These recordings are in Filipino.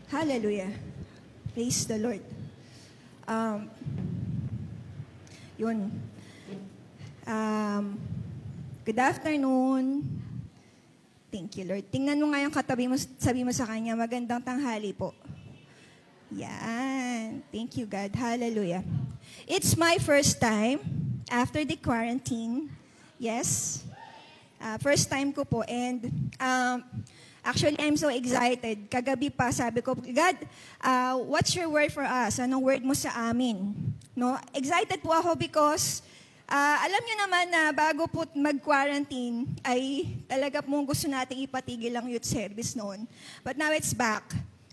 Hallelujah. Praise the Lord. Yun. Good afternoon. Thank you, Lord. Tingnan mo nga yung katabi mo, sabi mo sa kanya, magandang tanghali po. Yan. Thank you, God. Hallelujah. It's my first time after the quarantine. Yes. First time ko po. And actually, I'm so excited. Kagabi pa, sabi ko, God, what's your word for us? Anong word mo sa amin? No? Excited po ako because alam niyo naman na bago po mag-quarantine, ay talaga pong gusto natin ipatigil ang youth service noon. But now it's back.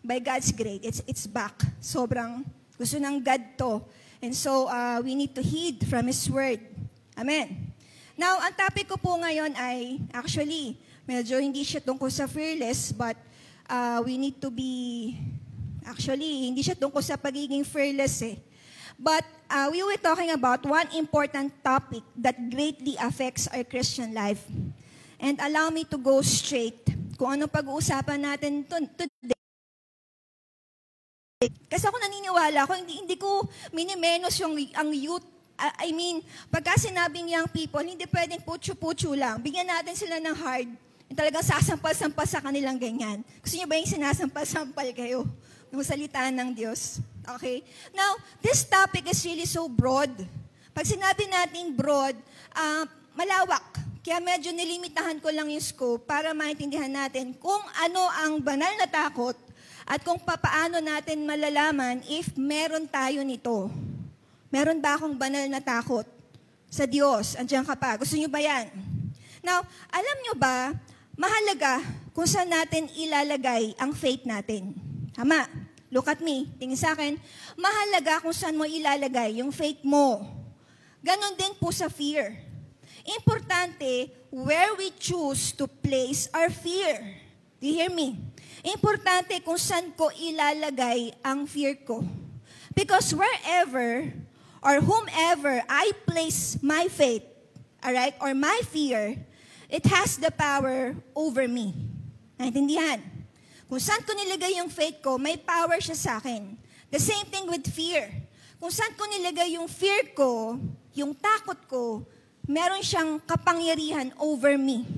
By God's grace, it's back. Sobrang gusto ng God to. And so, we need to heed from His word. Amen. Now, ang topic ko po ngayon ay, actually, medyo hindi siya tungkol sa fearless, but we need to be, actually, hindi siya tungkol sa pagiging fearless eh. But we were talking about one important topic that greatly affects our Christian life. And allow me to go straight kung anong pag-uusapan natin today. Kasi ako naniniwala ko, hindi ko minimenos ang youth. I mean, pagka sinabing young people, hindi pwedeng putyo-putyo lang. Bigyan natin sila ng hard. Yung talagang sasampal-sampal sa kanilang ganyan. Gusto niyo ba yung sinasampal-sampal kayo ng salitaan ng Diyos? Okay? Now, this topic is really so broad. Pag sinabi nating broad, malawak. Kaya medyo nilimitahan ko lang yung scope para maintindihan natin kung ano ang banal na takot at kung papaano natin malalaman if meron tayo nito. Meron ba akong banal na takot sa Diyos? Andiyan ka pa. Gusto niyo ba yan? Now, alam niyo ba, mahalaga kung saan natin ilalagay ang faith natin. Tama? Look at me. Tingin sa akin. Mahalaga kung saan mo ilalagay yung faith mo. Ganon din po sa fear. Importante, where we choose to place our fear. Do you hear me? Importante kung saan ko ilalagay ang fear ko. Because wherever or whomever I place my faith, alright, or my fear, it has the power over me. Naintindihan? Kung saan ko nilagay yung faith ko, may power siya sa akin. The same thing with fear. Kung saan ko nilagay yung fear ko, yung takot ko, meron siyang kapangyarihan over me.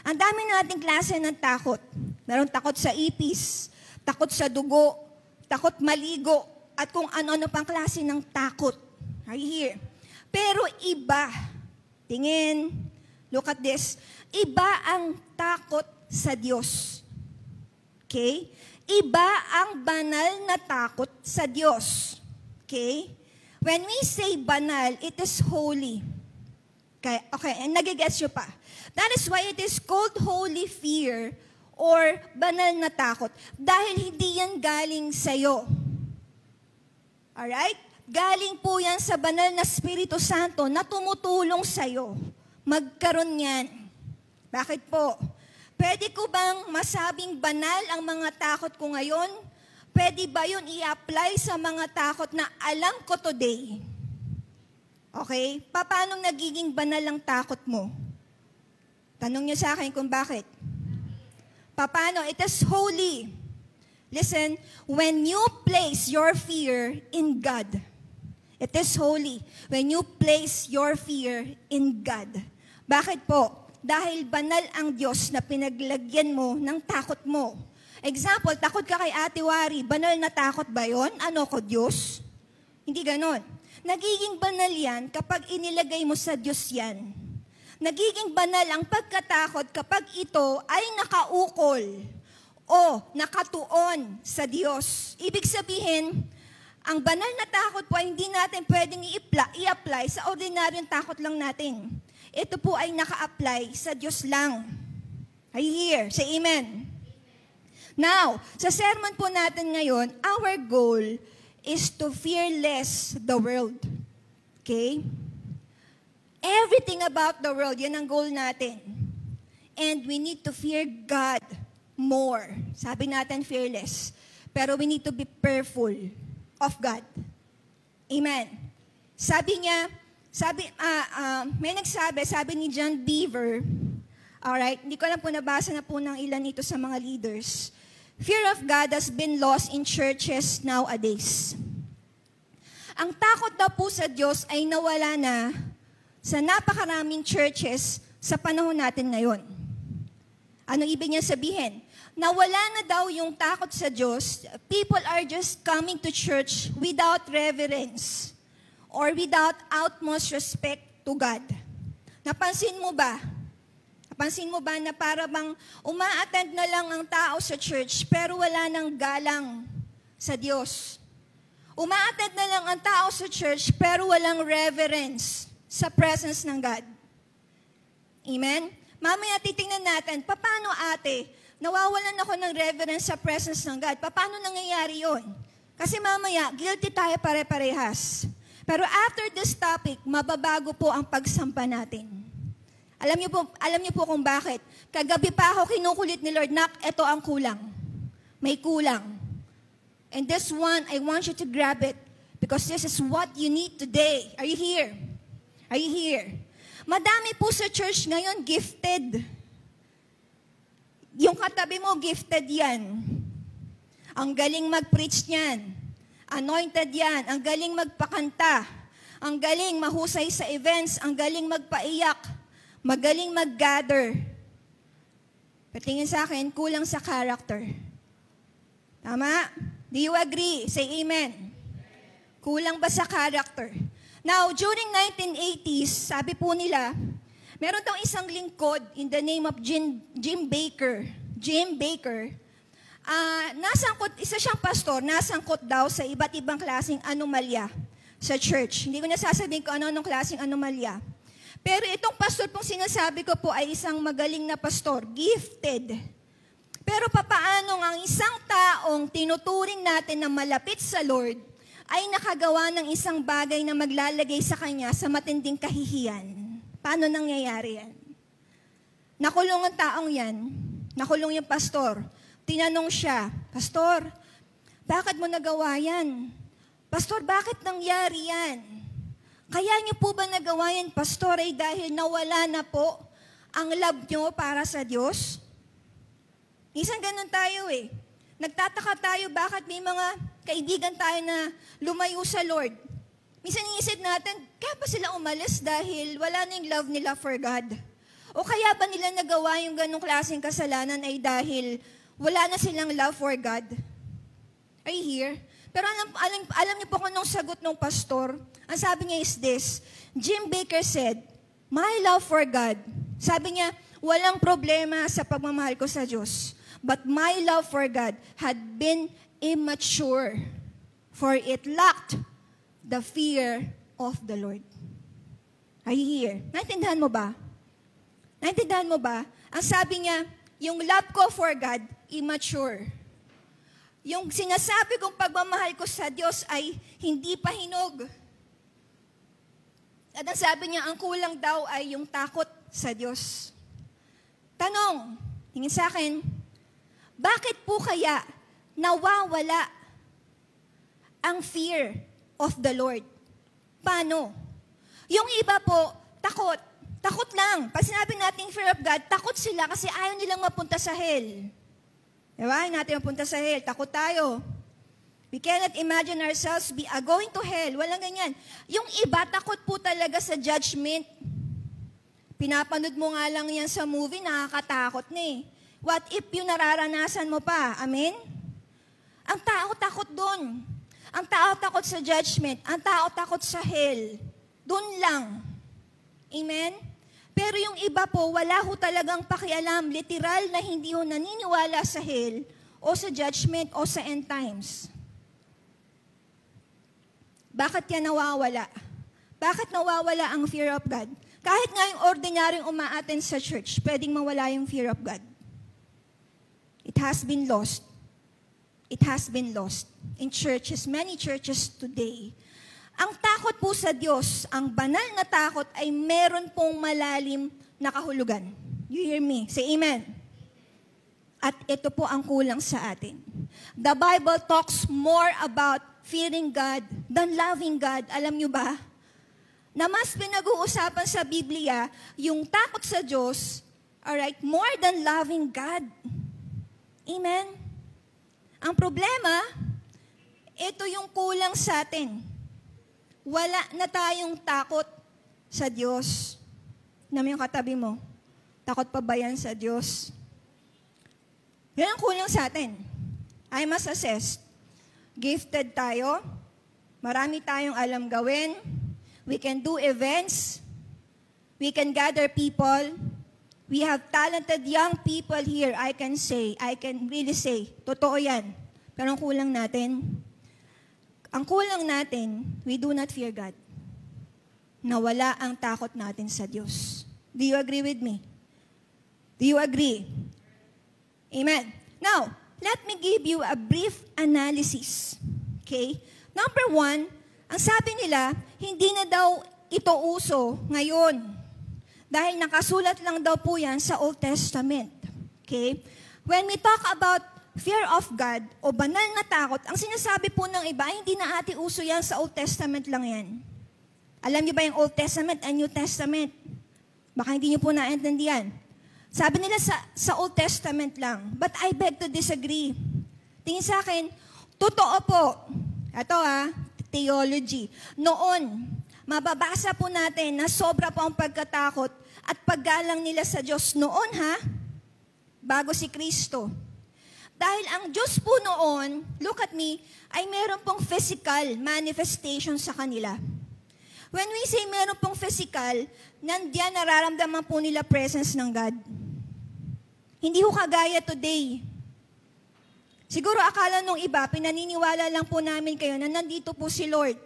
Ang dami nating klase ng takot. Meron takot sa ipis, takot sa dugo, takot maligo, at kung ano-ano pang klase ng takot. Are you here? Pero iba, tingin, look at this, iba ang takot sa Diyos. Okay? Iba ang banal na takot sa Diyos. Okay? When we say banal, it is holy. Okay, and nagigets nyo pa. That is why it is called holy fear or banal na takot. Dahil hindi yan galing sa'yo. Alright? Galing po yan sa banal na Espiritu Santo na tumutulong sa'yo. Magkaroon yan. Bakit po? Pwede ko bang masabing banal ang mga takot ko ngayon? Pwede ba yun i-apply sa mga takot na alam ko today? Okay? Paano nagiging banal ang takot mo? Tanong niyo sa akin kung bakit. Paano? It is holy. Listen, when you place your fear in God, it is holy. When you place your fear in God. Bakit po? Dahil banal ang Diyos na pinaglagyan mo ng takot mo. Example, takot ka kay Ate Wari. Banal na takot ba yon? Ano ko, Diyos? Hindi ganon. Nagiging banal yan kapag inilagay mo sa Diyos yan. Nagiging banal ang pagkatakot kapag ito ay nakaukol o nakatuon sa Diyos. Ibig sabihin, ang banal na takot po ay hindi natin pwedeng i-apply sa ordinaryong takot lang natin. Ito po ay naka-apply sa Diyos lang. Are you here? Say amen. Now, sa sermon po natin ngayon, our goal is to fear less the world. Okay? Everything about the world, yan ang goal natin. And we need to fear God more. Sabi natin fearless. Pero we need to be fearful of God. Amen. Sabi niya, may nagsabi, sabi ni John Beaver, alright, hindi ko lang po nabasa na po ng ilan ito sa mga leaders, fear of God has been lost in churches nowadays. Ang takot daw po sa Diyos ay nawala na sa napakaraming churches sa panahon natin ngayon. Ano ibig niya sabihin? Nawala na daw yung takot sa Diyos. People are just coming to church without reverence or without utmost respect to God. Napansin mo ba? Napansin mo ba na para bang uma-attend na lang ang tao sa church pero wala nang galang sa Diyos? Uma-attend na lang ang tao sa church pero walang reverence sa presence ng God. Amen? Mamaya titingnan natin, paano ate, nawawalan ako ng reverence sa presence ng God. Paano nangyayari yon? Kasi mamaya, guilty tayo pare-parehas. Pero after this topic, mababago po ang pagsampa natin. Alam niyo po kung bakit. Kagabi pa ako kinukulit ni Lord, nak, ito ang kulang. May kulang. And this one, I want you to grab it. Because this is what you need today. Are you here? Are you here? Madami po sa church ngayon, gifted. Yung katabi mo, gifted yan. Ang galing mag-preach yan. Anointed yan. Ang galing magpakanta. Ang galing mahusay sa events. Ang galing magpaiyak. Magaling mag-gather. Patingin sa akin, kulang sa character. Tama? Do you agree? Say amen. Kulang ba sa character? Now, during 1980s, sabi po nila, meron tong isang lingkod in the name of Jim Baker. Jim Baker. Isa siyang pastor, nasangkot daw sa iba't ibang klaseng anomalya sa church. Hindi ko na sasabihin kung ano-anong klaseng anomalya. Pero itong pastor pong sinasabi ko po ay isang magaling na pastor, gifted. Pero papaano ang isang taong tinuturing natin na malapit sa Lord ay nakagawa ng isang bagay na maglalagay sa kanya sa matinding kahihiyan? Paano nangyayari yan? Nakulong ang taong yan. Nakulong yung pastor. Tinanong siya, Pastor, bakit mo nagawa yan? Pastor, bakit nangyari yan? Kaya niyo po ba nagawa yan, Pastor, ay dahil nawala na po ang love niyo para sa Diyos? Minsan ganun tayo eh. Nagtataka tayo bakit may mga kaibigan tayo na lumayo sa Lord. Minsan iisip natin, kaya ba sila umalis dahil wala na yung love nila for God? O kaya ba nila nagawa yung ganung klaseng kasalanan ay dahil wala na silang love for God? Are you here? Pero alam niyo po kung anong sagot ng pastor? Ang sabi niya is this, Jim Baker said, my love for God. Sabi niya, walang problema sa pagmamahal ko sa Diyos. But my love for God had been immature, for it lacked the fear of the Lord. Are you here? Naintindihan mo ba? Naintindihan mo ba? Ang sabi niya, yung love ko for God, immature. Yung sinasabi kong pagmamahal ko sa Diyos ay hindi pa hinog. At ang sabi niya, ang kulang daw ay yung takot sa Diyos. Tanong, tingin sa akin, bakit po kaya nawawala ang fear of the Lord? Paano? Yung iba po, takot. Takot lang. Pag sinabi natin fear of God, takot sila kasi ayaw nilang mapunta sa hell. Diba? Ayaw natin mapunta sa hell. Takot tayo. We cannot imagine ourselves going to hell. Walang ganyan. Yung iba, takot po talaga sa judgment. Pinapanood mo nga lang yan sa movie, nakakatakot na eh. What if yung nararanasan mo pa? Amen? Ang tao takot doon. Ang tao takot sa judgment. Ang tao takot sa hell. Doon lang. Amen? Pero yung iba po, wala ho talagang pakialam, literal na hindi ho naniniwala sa hell o sa judgment o sa end times. Bakit yan nawawala? Bakit nawawala ang fear of God? Kahit nga yung ordinaryong uma-attend sa church, pwedeng mawala yung fear of God. It has been lost. It has been lost in churches, many churches today. Ang takot po sa Diyos, ang banal na takot ay meron pong malalim na kahulugan. You hear me? Say amen. At ito po ang kulang sa atin. The Bible talks more about fearing God than loving God. Alam nyo ba? Na mas pinag-uusapan sa Biblia, yung takot sa Diyos, alright, more than loving God. Amen? Ang problema, ito yung kulang sa atin. Wala na tayong takot sa Diyos. Naman yung katabi mo, takot pa ba yan sa Diyos? Yan ang kulang sa atin. I must assess. Gifted tayo. Marami tayong alam gawin. We can do events. We can gather people. We have talented young people here, I can really say, totoo yan. Pero ang kulang natin, we do not fear God. Nawala ang takot natin sa Diyos. Do you agree with me? Do you agree? Amen. Now, let me give you a brief analysis. Okay? Number 1, ang sabi nila, hindi na daw ito uso ngayon. Dahil nakasulat lang daw po yan sa Old Testament. Okay? When we talk about fear of God o banal na takot, ang sinasabi po ng iba, hindi na ati uso yan sa Old Testament lang yan. Alam niyo ba yung Old Testament and New Testament? Baka hindi niyo po naintindihan. Sabi nila sa Old Testament lang. But I beg to disagree. Tingin sa akin, totoo po. Ito theology. Noon, mababasa po natin na sobra po ang pagkatakot at paggalang nila sa Diyos noon bago si Kristo. Dahil ang Diyos po noon, look at me, ay meron pong physical manifestation sa kanila. When we say meron pong physical, nandiyan nararamdaman po nila presence ng God. Hindi ho kagaya today. Siguro akala nung iba, pinaniniwala lang po namin kayo na nandito po si Lord.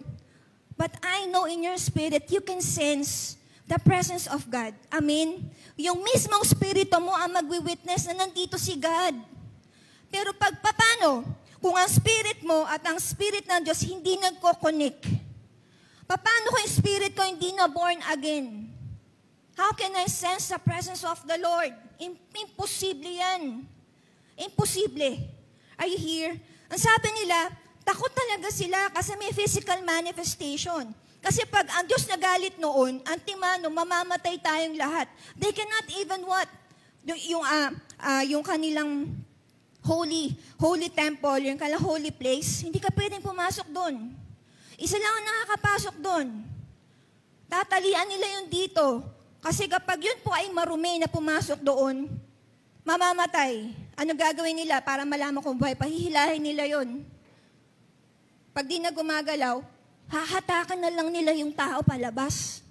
But I know in your spirit, you can sense the presence of God. Amen? Yung mismong spirito mo ang magwi-witness na nandito si God. Pero paano? Kung ang spirit mo at ang spirit ng Diyos hindi nagko-connect, paano kung yung spirit ko hindi na born again? How can I sense the presence of the Lord? Imposible yan. Imposible. Are you here? Ang sabi nila, takot talaga sila kasi may physical manifestation. Kasi pag ang Diyos nagalit noon, antimano, mamamatay tayong lahat. They cannot even what? Yung kanilang holy temple, yung kanilang holy place, hindi ka pwedeng pumasok doon. Isa lang ang nakakapasok doon. Tatalian nila yung dito. Kasi kapag yun po ay marumi na pumasok doon, mamamatay. Ano gagawin nila para malaman kung buhay? Pahihilahin nila yun. Pag di na gumagalaw, hahatakan na lang nila yung tao palabas.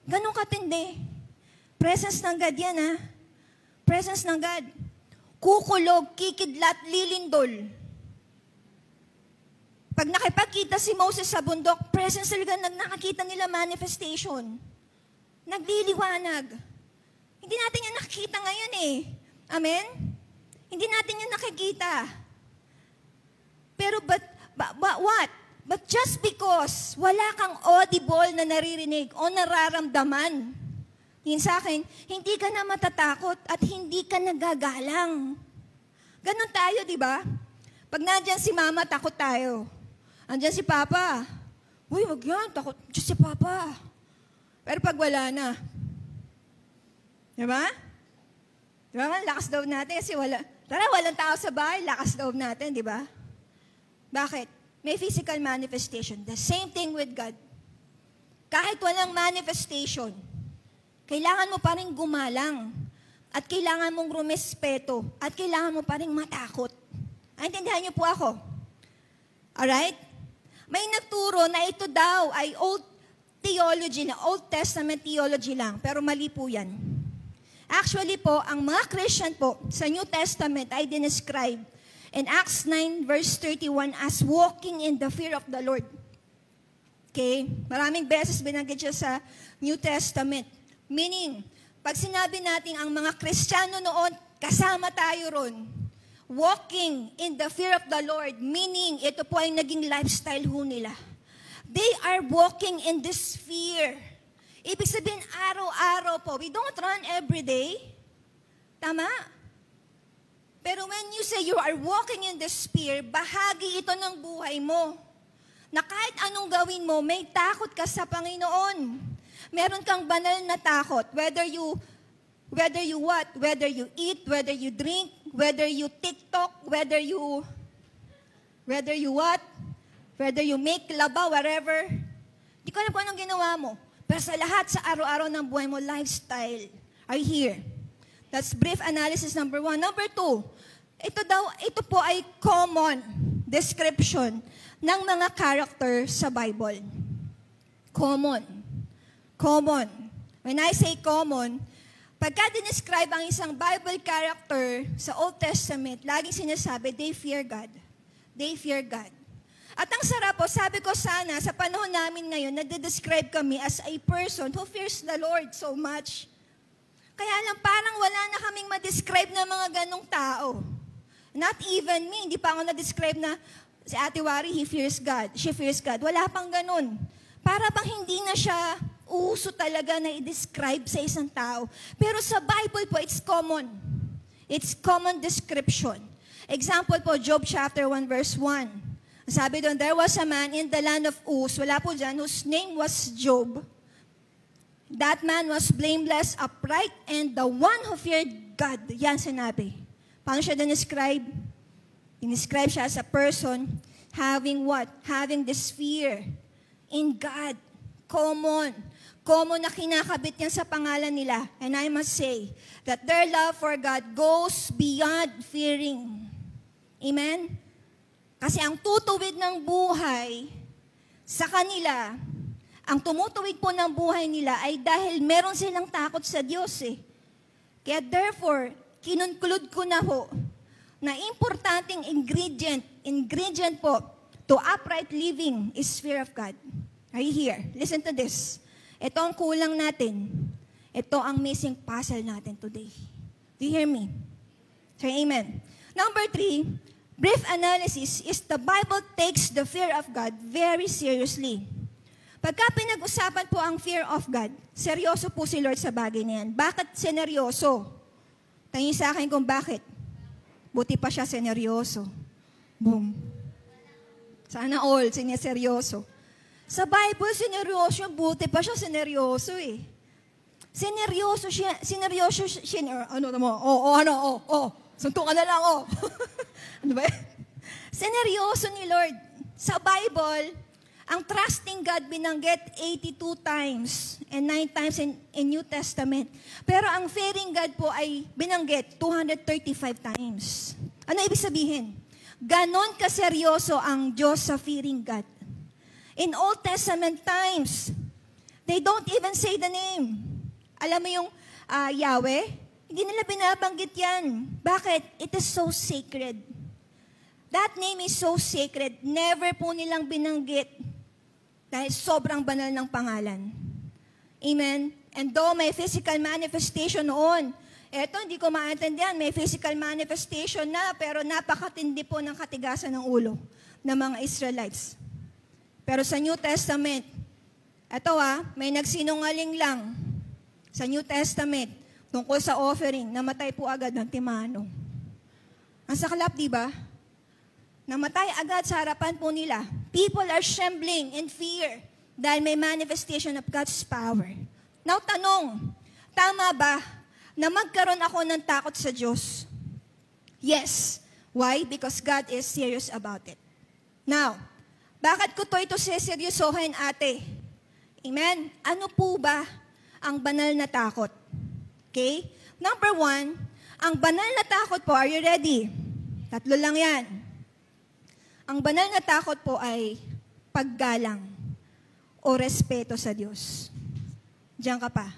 Ganun katindi. Presence ng God yan, Presence ng God. Kukulog, kikidlat, lilindol. Pag nakipagkita si Moses sa bundok, presence talaga, nakakita nila manifestation. Nagliliwanag. Hindi natin yan nakikita ngayon Amen? Hindi natin yan nakikita. Pero but what? But just because wala kang audible na naririnig o nararamdaman, yun sa akin, hindi ka na matatakot at hindi ka nagagalang. Ganon tayo, di ba? Pag nandyan si mama, takot tayo. Andyan si papa. Uy, wag yan, takot. Diyos si papa. Pero pag wala na, di ba? Di ba? Lakas daw natin kasi walang tao sa bahay, lakas daw natin, di ba? Bakit? May physical manifestation. The same thing with God. Kahit walang manifestation, kailangan mo pa rin gumalang. At kailangan mong rumespeto. At kailangan mo pa rin matakot. Naintindihan niyo po ako? Alright? May nagturo na ito daw ay Old Testament theology lang. Pero mali po yan. Actually po, ang mga Christian po sa New Testament ay dinescribe in Acts 9 verse 31 as walking in the fear of the Lord. Okay? Maraming beses binanggit siya sa New Testament. Meaning, pag sinabi natin ang mga Kristiyano noon, kasama tayo ron. Walking in the fear of the Lord, meaning ito po ay naging lifestyle ho nila. They are walking in this fear. Ibig sabihin, araw-araw po. We don't run every day. Tama? Pero when you say you are walking in this fear, bahagi ito ng buhay mo. Na kahit anong gawin mo, may takot ka sa Panginoon. Meron kang banal na takot. Whether you what? Whether you eat, whether you drink, whether you TikTok, whether you Whether you what? Whether you make laba, wherever. Di ko alam kung anong ginawa mo. Pero sa lahat, sa araw-araw ng buhay mo, lifestyle are here. That's brief analysis number 1. Number 2, ito po ay common description ng mga character sa Bible. Common. Common. When I say common, pagka dinescribe ang isang Bible character sa Old Testament, laging sinasabi, they fear God. They fear God. At ang sarap po, sabi ko sana, sa panahon namin ngayon, nade-describe kami as a person who fears the Lord so much. Kaya lang, parang wala na kaming ma-describe na mga ganong tao. Not even me, hindi pa ako na-describe na si Ate Wari, he fears God, she fears God. Wala pang ganon. Para bang hindi na siya uso talaga na i-describe sa isang tao. Pero sa Bible po, it's common. It's common description. Example po, Job chapter 1 verse 1. Sabi doon, there was a man in the land of Uz, wala po dyan, whose name was Job. That man was blameless, upright, and the one who feared God. Yan sinabi. Paano siya describe? Describe siya as a person having what? Having this fear in God. Common. Common na kinakabit yan sa pangalan nila. And I must say that their love for God goes beyond fearing. Amen? Kasi ang tutuwid ng buhay sa kanila, ang tumutuwid po ng buhay nila ay dahil meron silang takot sa Diyos eh. Kaya therefore, kinunclude ko na po na importanteng ingredient po to upright living is fear of God. Are you here? Listen to this. Ito ang kulang natin. Ito ang missing puzzle natin today. Do you hear me? Say amen. Number 3, brief analysis is the Bible takes the fear of God very seriously. Pagka pinag-usapan po ang fear of God, seryoso po si Lord sa bagay na yan. Bakit seneryoso? Tingin sa akin kung bakit. Buti pa siya seneryoso. Boom. Sana all seryoso. Sa Bible, seneryoso, buti pa siya seneryoso eh. Seneryoso siya, suntukan na lang, Ano ba? Seneryoso ni Lord. Sa Bible, ang trusting God binanggit 82 times and 9 times in New Testament. Pero ang fearing God po ay binanggit 235 times. Ano ibig sabihin? Ganon kaseryoso ang Diyos sa fearing God. In Old Testament times, they don't even say the name. Alam mo yung Yahweh? Hindi nila binabanggit yan. Bakit? It is so sacred. That name is so sacred. Never po nilang binanggit dahil sobrang banal ng pangalan. Amen? And though may physical manifestation noon, eto hindi ko maintindihan, may physical manifestation na, pero napakatindi po ng katigasan ng ulo ng mga Israelites. Pero sa New Testament, eto may nagsinungaling lang sa New Testament tungkol sa offering, namatay po agad ng Timano. Ang saklap, di ba? Namatay agad sa harapan po nila. People are trembling in fear dahil may manifestation of God's power. Now, tanong, tama ba na magkaroon ako ng takot sa Diyos? Yes. Why? Because God is serious about it. Now, bakit ko ito seryosohin, ate? Amen? Ano po ba ang banal na takot? Okay? Number 1, ang banal na takot po, are you ready? 3 lang yan. Ang banal na takot po ay paggalang o respeto sa Diyos. Diyan ka pa.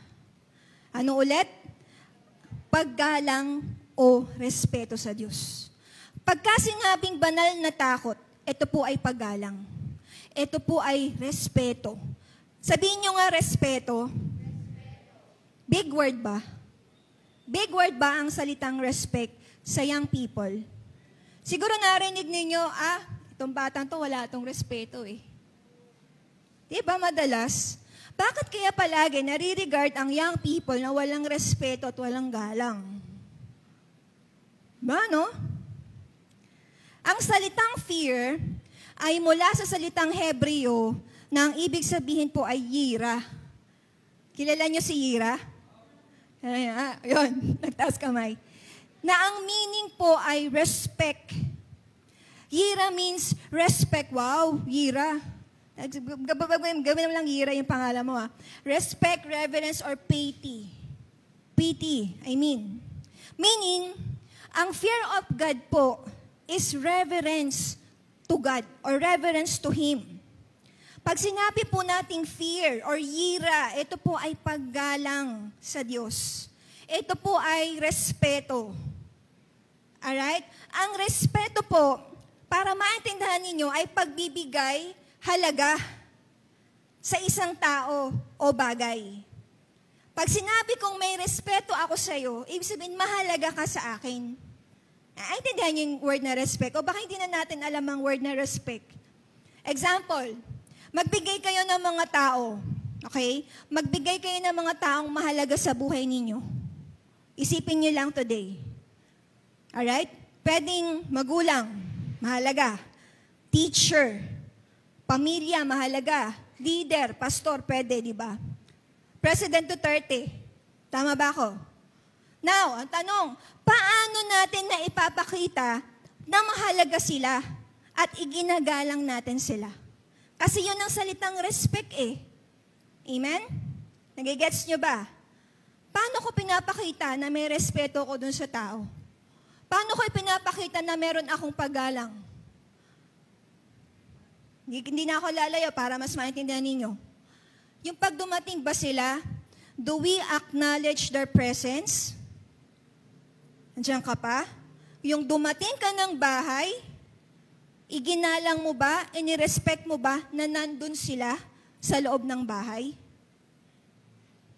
Ano ulit? Paggalang o respeto sa Diyos. Pagka sinabing banal na takot, ito po ay paggalang. Ito po ay respeto. Sabihin nyo nga respeto. Big word ba? Big word ba ang salitang respect sa young people? Siguro narinig ninyo, itong batang to wala itong respeto eh. Diba madalas? Bakit kaya palagi nare-regard ang young people na walang respeto at walang galang? Ba, no? Ang salitang fear ay mula sa salitang Hebreo na ang ibig sabihin po ay yira. Kilala niyo si yira? Yun, nagtaas kamay. Na ang meaning po ay respect. Yira means respect. Wow, yira. Gawin mo lang yira yung pangalan mo. Respect, reverence, or piety. Piety, I mean. Meaning, ang fear of God po is reverence to God or reverence to Him. Pag sinabi po nating fear or yira, ito po ay paggalang sa Diyos. Ito po ay respeto. Alright? Ang respeto po, para maintindihan ninyo, ay pagbibigay halaga sa isang tao o bagay. Pag sinabi kong may respeto ako sa iyo, ibig sabihin mahalaga ka sa akin. Naintindihan niyo yung word na respect? O baka hindi na natin alam ang word na respect. Example, magbigay kayo ng mga tao. Okay? Magbigay kayo ng mga taong mahalaga sa buhay ninyo. Isipin niyo lang today. Alright? Pwedeng magulang, mahalaga. Teacher, pamilya, mahalaga. Leader, pastor, pwede, di ba? President Duterte. Tama ba ako? Now, ang tanong, paano natin na ipapakita na mahalaga sila at iginagalang natin sila? Kasi yun ang salitang respect eh. Amen? Nagigets nyo ba? Paano ko pinapakita na may respeto ko dun sa tao? Paano ko pinapakita na meron akong paggalang? Hindi na ako lalayo para mas maintindihan ninyo. Yung pag dumating ba sila, do we acknowledge their presence? Andiyan ka pa? Yung dumating ka ng bahay, iginalang mo ba, inirespect mo ba na nandun sila sa loob ng bahay?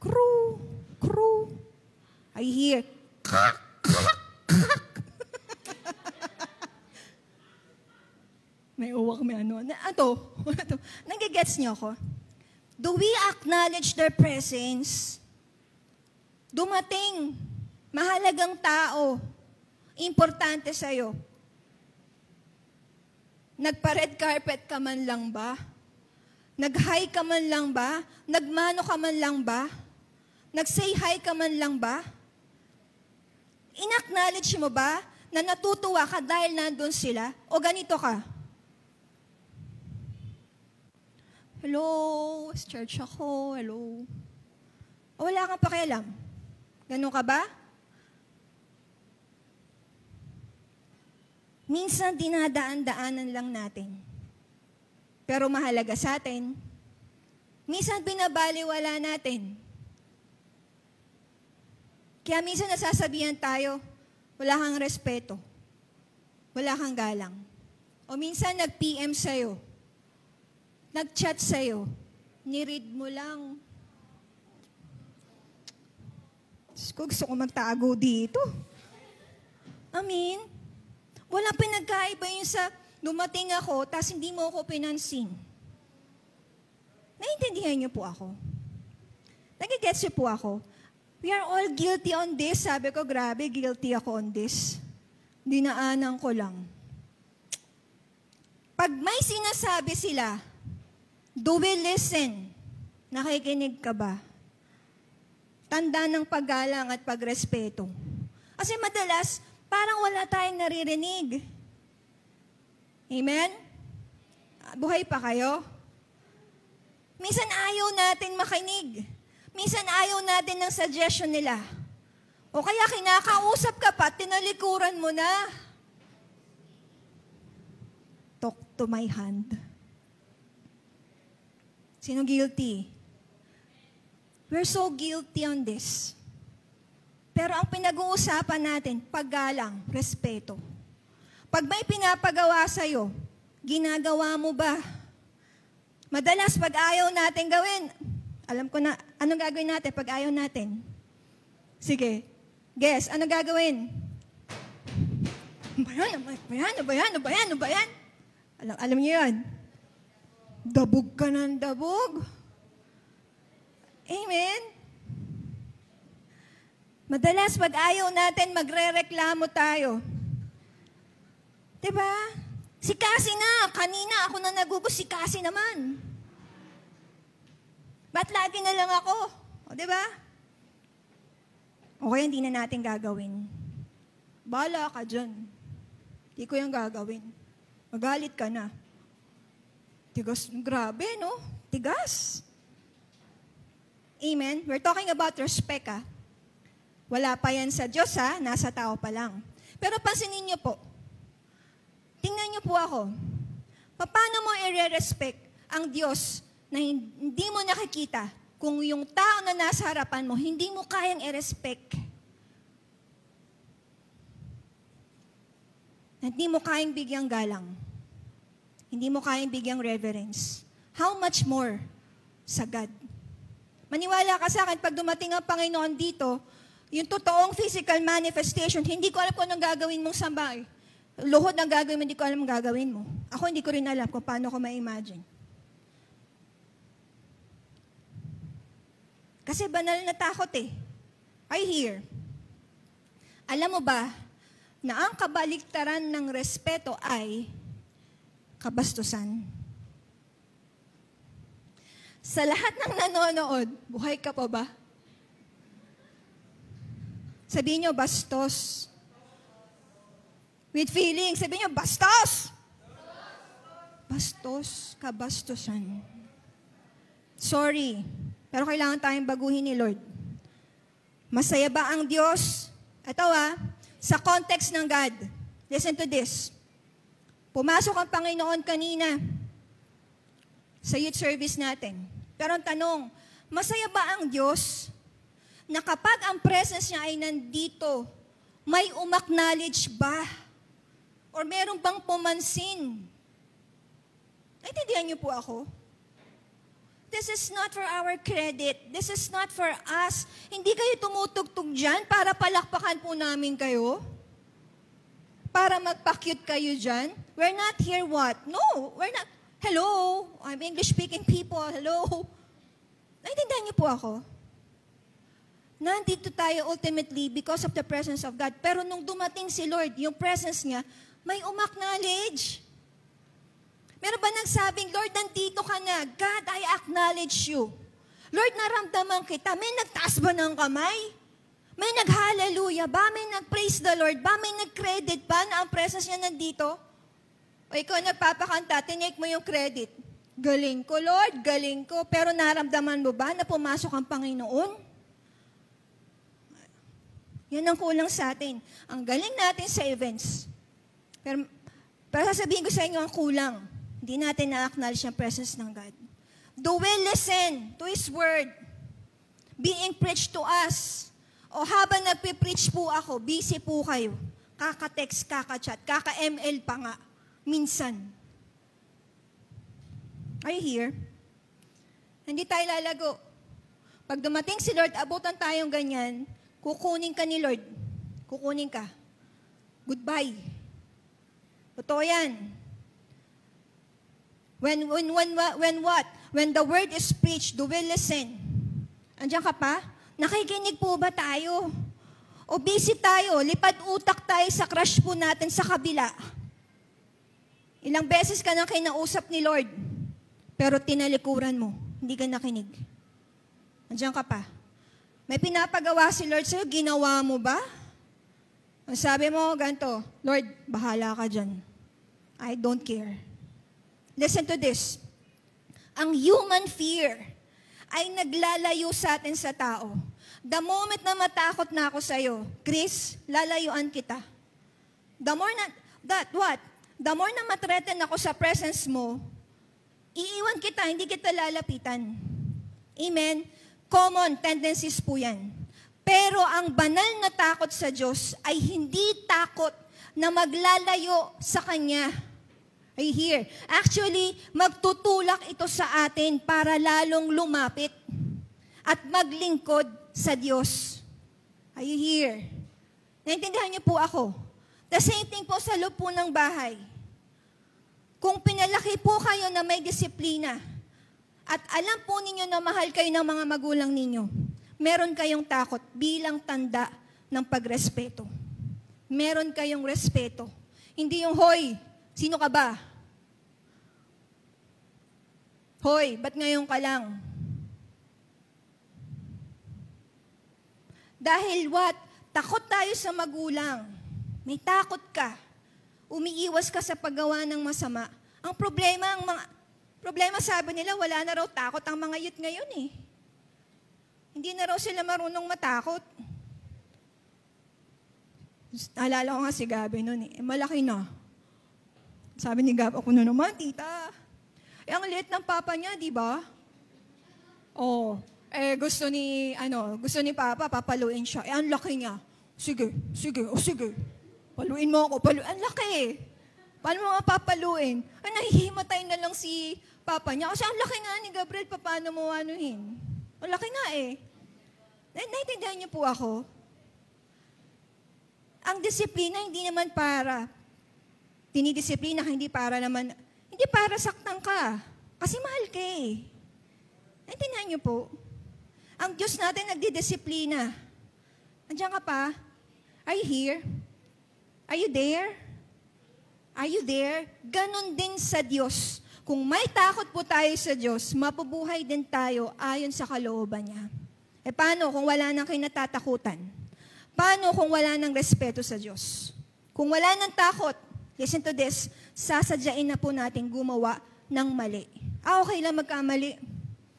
Crew. I hear. May uwak, may ano. Ato. Nagigets niyo ako? Do we acknowledge their presence? Dumating, mahalagang tao, importante sa'yo. Nagpa-red carpet ka man lang ba? Nag-hi ka man lang ba? Nagmano ka man lang ba? Nag-say hi ka man lang ba? In-acknowledge mo ba na natutuwa ka dahil nandun sila? O ganito ka? Hello, church ako, hello. O wala kang pakialam? Ganun ka ba? Minsan dinadaan-daanan lang natin. Pero mahalaga sa atin. Minsan binabaliwala natin. Kaya minsan nasasabihan tayo, wala kang respeto. Wala kang galang. O minsan nag-PM sa'yo. Nag-chat sa'yo. Ni-read mo lang. Gusto ko magtago dito. Amin. Walang pinagkaiba yun sa dumating ako, tapos hindi mo ako pinansin. Naintindihan niyo po ako? Nagigets niyo po ako? We are all guilty on this. Sabi ko, grabe, guilty ako on this. Dinaanan ko lang. Pag may sinasabi sila, do we listen? Nakikinig ka ba? Tanda ng paggalang at pagrespeto. Kasi madalas, parang wala tayong naririnig. Amen? Buhay pa kayo? Minsan ayaw natin makinig. Minsan ayaw natin ng suggestion nila. O kaya kinakausap ka pa, tinalikuran mo na. Talk to my hand. Sino guilty? We're so guilty on this. Pero ang pinag-uusapan natin, paggalang, respeto. Pag may pinapagawa sa'yo, ginagawa mo ba? Madalas, pag ayaw natin gawin, alam ko na, anong gagawin natin pag ayaw natin? Sige, guess, anong gagawin? Ano ba yan? Alam niyo yun? Dabog ka ng dabog. Amen? Madalas, pag ayaw natin, magre-reklamo tayo. Diba? Si Cassie na, kanina ako na nagugus, si Cassie naman. Ba't lagi na lang ako? O, diba? O kaya hindi na natin gagawin. Bala ka dyan. Hindi ko yung gagawin. Magalit ka na. Tigas, grabe, no? Tigas. Amen? We're talking about respect, ha? Wala pa yan sa Diyos, ha? Nasa tao pa lang. Pero pansinin niyo po, tingnan niyo po ako, paano mo i-respect ang Diyos na hindi mo nakikita kung yung tao na nasa harapan mo, hindi mo kayang i-respect? Hindi mo kayang bigyang galang. Hindi mo kayang bigyang reverence. How much more sa God? Maniwala ka sa akin, pag dumating ang Panginoon dito, yung totoong physical manifestation, hindi ko alam kung anong gagawin mong sambay. Luhod ng gagawin mo, hindi ko alam ang gagawin mo. Ako hindi ko rin alam kung paano ko ma-imagine. Kasi banal na takot eh. I hear. Alam mo ba, na ang kabaliktaran ng respeto ay kabastusan. Sa lahat ng nanonood, buhay ka pa ba? Sabihin nyo, bastos. With feeling, sabihin nyo, bastos! Bastos, kabastusan. Sorry, pero kailangan tayong baguhin ni Lord. Masaya ba ang Diyos? Ito sa context ng God. Listen to this. Pumasok ang Panginoon kanina sa youth service natin. Pero ang tanong, masaya ba ang Diyos na kapag ang presence niya ay nandito, may umacknowledge ba? Or meron bang pumansin? Naintindihan niyo po ako? This is not for our credit. This is not for us. Hindi kayo tumutugtog dyan para palakpakan po namin kayo? Para magpa-cute kayo dyan? We're not here what? No, we're not. Hello, I'm English-speaking people. Hello. Naintindihan niyo po ako? Nandito tayo ultimately because of the presence of God. Pero nung dumating si Lord, yung presence niya, may umacknowledge. Meron ba nagsabing, Lord, nandito ka na. God, I acknowledge you. Lord, naramdaman kita. May nagtaas ba ng kamay? May nag-hallelujah ba? May nag-praise the Lord ba? May nag-credit ba na ang presence niya nandito? O ikaw nagpapakanta, tinake mo yung credit. Galing ko, Lord, galing ko. Pero naramdaman mo ba na pumasok ang Panginoon? Yan ang kulang sa atin. Ang galing natin sa events. Pero sasabihin ko sa inyo ang kulang. Hindi natin na-acknowledge ang presence ng God. Do we listen to His Word being preached to us? O habang nagpipreach po ako, busy po kayo. Kaka-text, kaka-chat, kaka-ML pa nga. Minsan. Are you here? Hindi tayo lalago. Pag dumating si Lord, abutan tayong ganyan, kukunin ka ni Lord. Kukunin ka. Goodbye. Totoo yan. When what? When the word is preached, do we listen? Andiyan ka pa? Nakikinig po ba tayo? O busy tayo, lipad utak tayo sa crush po natin sa kabila. Ilang beses ka nang kinausap ni Lord, pero tinalikuran mo, hindi ka nakinig. Andiyan ka pa? May pinapagawa si Lord sa'yo, ginawa mo ba? Ang sabi mo, ganito, Lord, bahala ka dyan. I don't care. Listen to this. Ang human fear ay naglalayo sa atin sa tao. The moment na matakot na ako sa'yo, Chris, lalayuan kita. The more na matreten ako sa presence mo, iiwan kita, hindi kita lalapitan. Amen? Common tendencies po yan. Pero ang banal na takot sa Diyos ay hindi takot na maglalayo sa Kanya. Are you here? Actually, magtutulak ito sa atin para lalong lumapit at maglingkod sa Diyos. Are you here? Naintindihan niyo po ako? The same thing po sa loob po ng bahay. Kung pinalaki po kayo na may disiplina at alam po ninyo na mahal kayo ng mga magulang ninyo, meron kayong takot bilang tanda ng pagrespeto. Meron kayong respeto. Hindi yung, hoy, sino ka ba? Hoy, ba't ngayon ka lang? Dahil what? Takot tayo sa magulang. May takot ka. umiiwas ka sa paggawa ng masama. Ang problema sabi nila, wala na raw takot ang mga youth ngayon eh. Hindi na raw sila marunong matakot. Alala ko nga si Gabi noon eh, malaki na. Sabi ni Gabi, ako na naman, tita. Ang liit ng papa niya, di ba? Gusto ni papa, papaluin siya. Ang laki niya. Sige. Paluin mo ako, ang laki. Paano mo nga papaluin? Nahihimatay na lang si papa niya. Kasi ang laki nga ni Gabriel, paano mo anuhin? Ang laki nga eh. Naintindihan niyo po ako? Ang disiplina, hindi naman para tinidisiplina ka, hindi para saktan ka. Kasi mahal ka eh. Naintindihan niyo po? Ang Diyos natin nagdidisiplina. Andiyan ka pa? Are you here? Are you there? Are you there? Ganon din sa Diyos. Kung may takot po tayo sa Diyos, mapubuhay din tayo ayon sa kalooban niya. Paano kung wala nang kinatatakutan? Paano kung wala nang respeto sa Diyos? Kung wala nang takot, listen to this, sasadyain na po natin gumawa ng mali. Okay lang magkamali.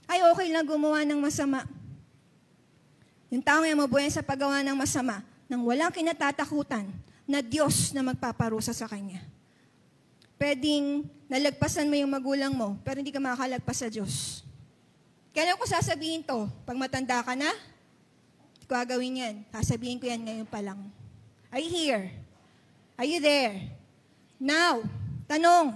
Okay lang gumawa ng masama. Yung tao ay mabuhay sa paggawa ng masama nang walang kinatatakutan na Diyos na magpaparusa sa kanya. Pwedeng nalagpasan mo yung magulang mo, pero hindi ka makakalagpas sa Diyos. Kailan ko sasabihin to? Pag matanda ka na, hindi ko gagawin yan. Sasabihin ko yan ngayon pa lang. Are you here? Are you there? Now, tanong.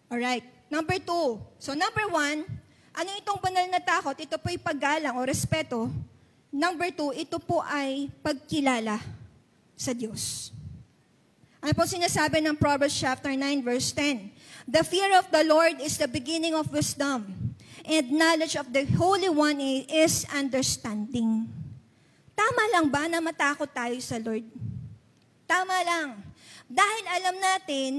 Alright. Number 2. So number 1, ano itong banal na takot? Ito po ay paggalang o respeto. Number 2, ito po ay pagkilala sa Diyos. Ano po sinasabi ng Proverbs chapter 9 verse 10? The fear of the Lord is the beginning of wisdom, and knowledge of the Holy One is understanding. Tama lang ba na matakot tayo sa Lord? Tama lang. Dahil alam natin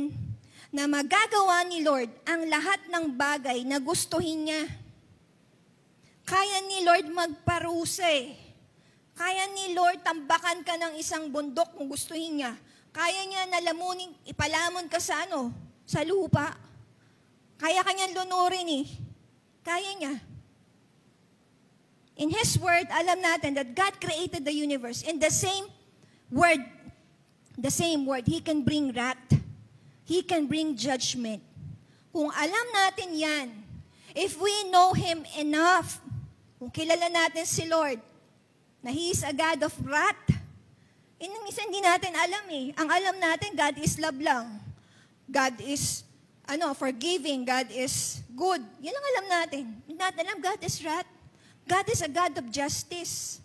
na magagawa ni Lord ang lahat ng bagay na gustuhin niya. Kaya ni Lord magparusa eh. Kaya ni Lord tambakan ka ng isang bundok kung gustuhin niya. Kaya niya nalamunin, ipalamon ka sa sa lupa. Kaya kanyang lunurin eh. Kaya niya. In His Word, alam natin that God created the universe. In the same word, He can bring wrath. He can bring judgment. Kung alam natin yan, if we know Him enough, kung kilala natin si Lord, na He is a God of wrath, minsan hindi natin alam eh. Ang alam natin, God is love lang. God is forgiving. God is good. Yan ang alam natin. Hindi natin alam, God is wrath. God is a God of justice.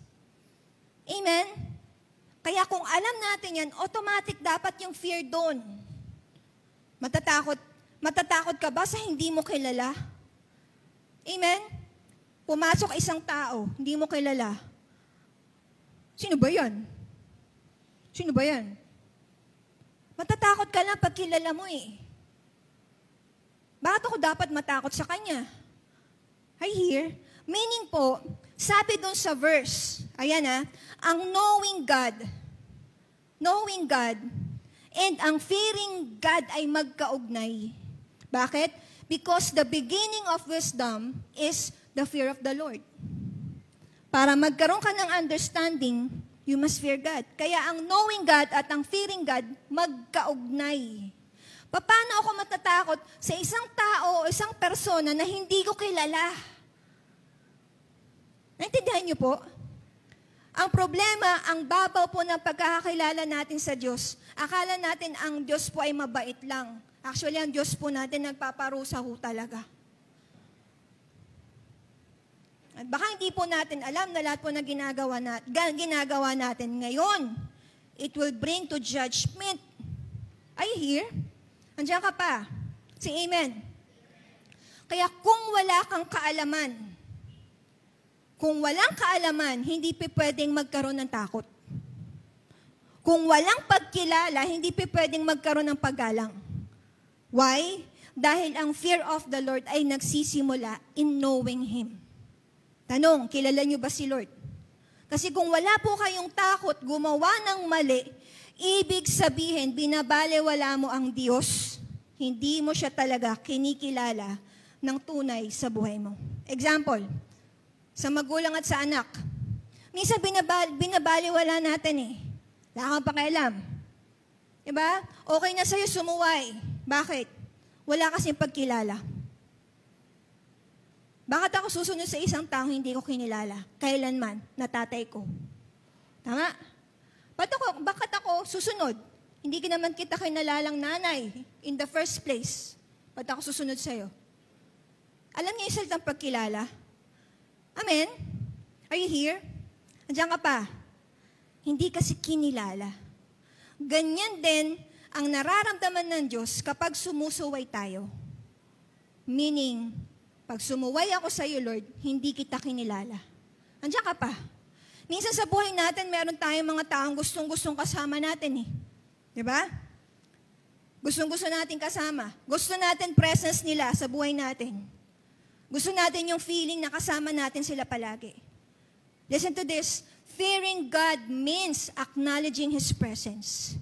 Amen? Kaya kung alam natin yan, automatic dapat yung fear doon. Matatakot ka ba sa hindi mo kilala? Amen? Pumasok isang tao, hindi mo kilala. Sino ba yan? Sino ba yan? Matatakot ka lang pag kilala mo eh. Bakit ako dapat matakot sa kanya? Are you here? Meaning po, sabi doon sa verse, ayan ang knowing God, and ang fearing God ay magkaugnay. Bakit? Because the beginning of wisdom is the fear of the Lord. Para magkaroon ka ng understanding, you must fear God. Kaya ang knowing God at ang fearing God, magkaugnay. Paano ako matatakot sa isang tao o isang persona na hindi ko kilala? Naintindihan niyo po? Ang problema, ang babaw po ng pagkakakilala natin sa Diyos. Akala natin ang Diyos po ay mabait lang. Actually, ang Diyos po natin nagpaparusa ho talaga. At baka hindi po natin alam na lahat po na ginagawa natin ngayon, it will bring to judgment. Are you here? Andiyan ka pa. Say amen. Kaya kung wala kang kaalaman, kung walang kaalaman, hindi pa pwedeng magkaroon ng takot. Kung walang pagkilala, hindi pa pwedeng magkaroon ng paggalang. Why? Dahil ang fear of the Lord ay nagsisimula in knowing Him. Tanong, kilala niyo ba si Lord? Kasi kung wala po kayong takot, gumawa ng mali, Ibig sabihin, binabalewala mo ang Diyos. Hindi mo siya talaga kinikilala ng tunay sa buhay mo. Example, sa magulang at sa anak. Minsan binabaliwala natin eh. Wala kang pakialam. Diba? Okay na sa'yo sumuway. Bakit? Wala kasing pagkilala. Bakit ako susunod sa isang taong hindi ko kinilala? Kailanman, na tatay ko. Tama? Bakit ako susunod? Hindi naman kita kinalalang nanay in the first place. Ba't ako susunod sa'yo? Alam niyo yung salitang pagkilala? Amen? Are you here? Andiyan ka pa. Hindi kasi kinilala. Ganyan din ang nararamdaman ng Diyos kapag sumusuway tayo. Meaning, pag sumuway ako sa iyo, Lord, hindi kita kinilala. Andiyan ka pa. Minsan sa buhay natin, meron tayong mga taong gustong-gustong kasama natin eh. Diba? Gustong-gusto natin kasama. Gusto natin presence nila sa buhay natin. Gusto natin yung feeling na kasama natin sila palagi. Listen to this. Fearing God means acknowledging His presence.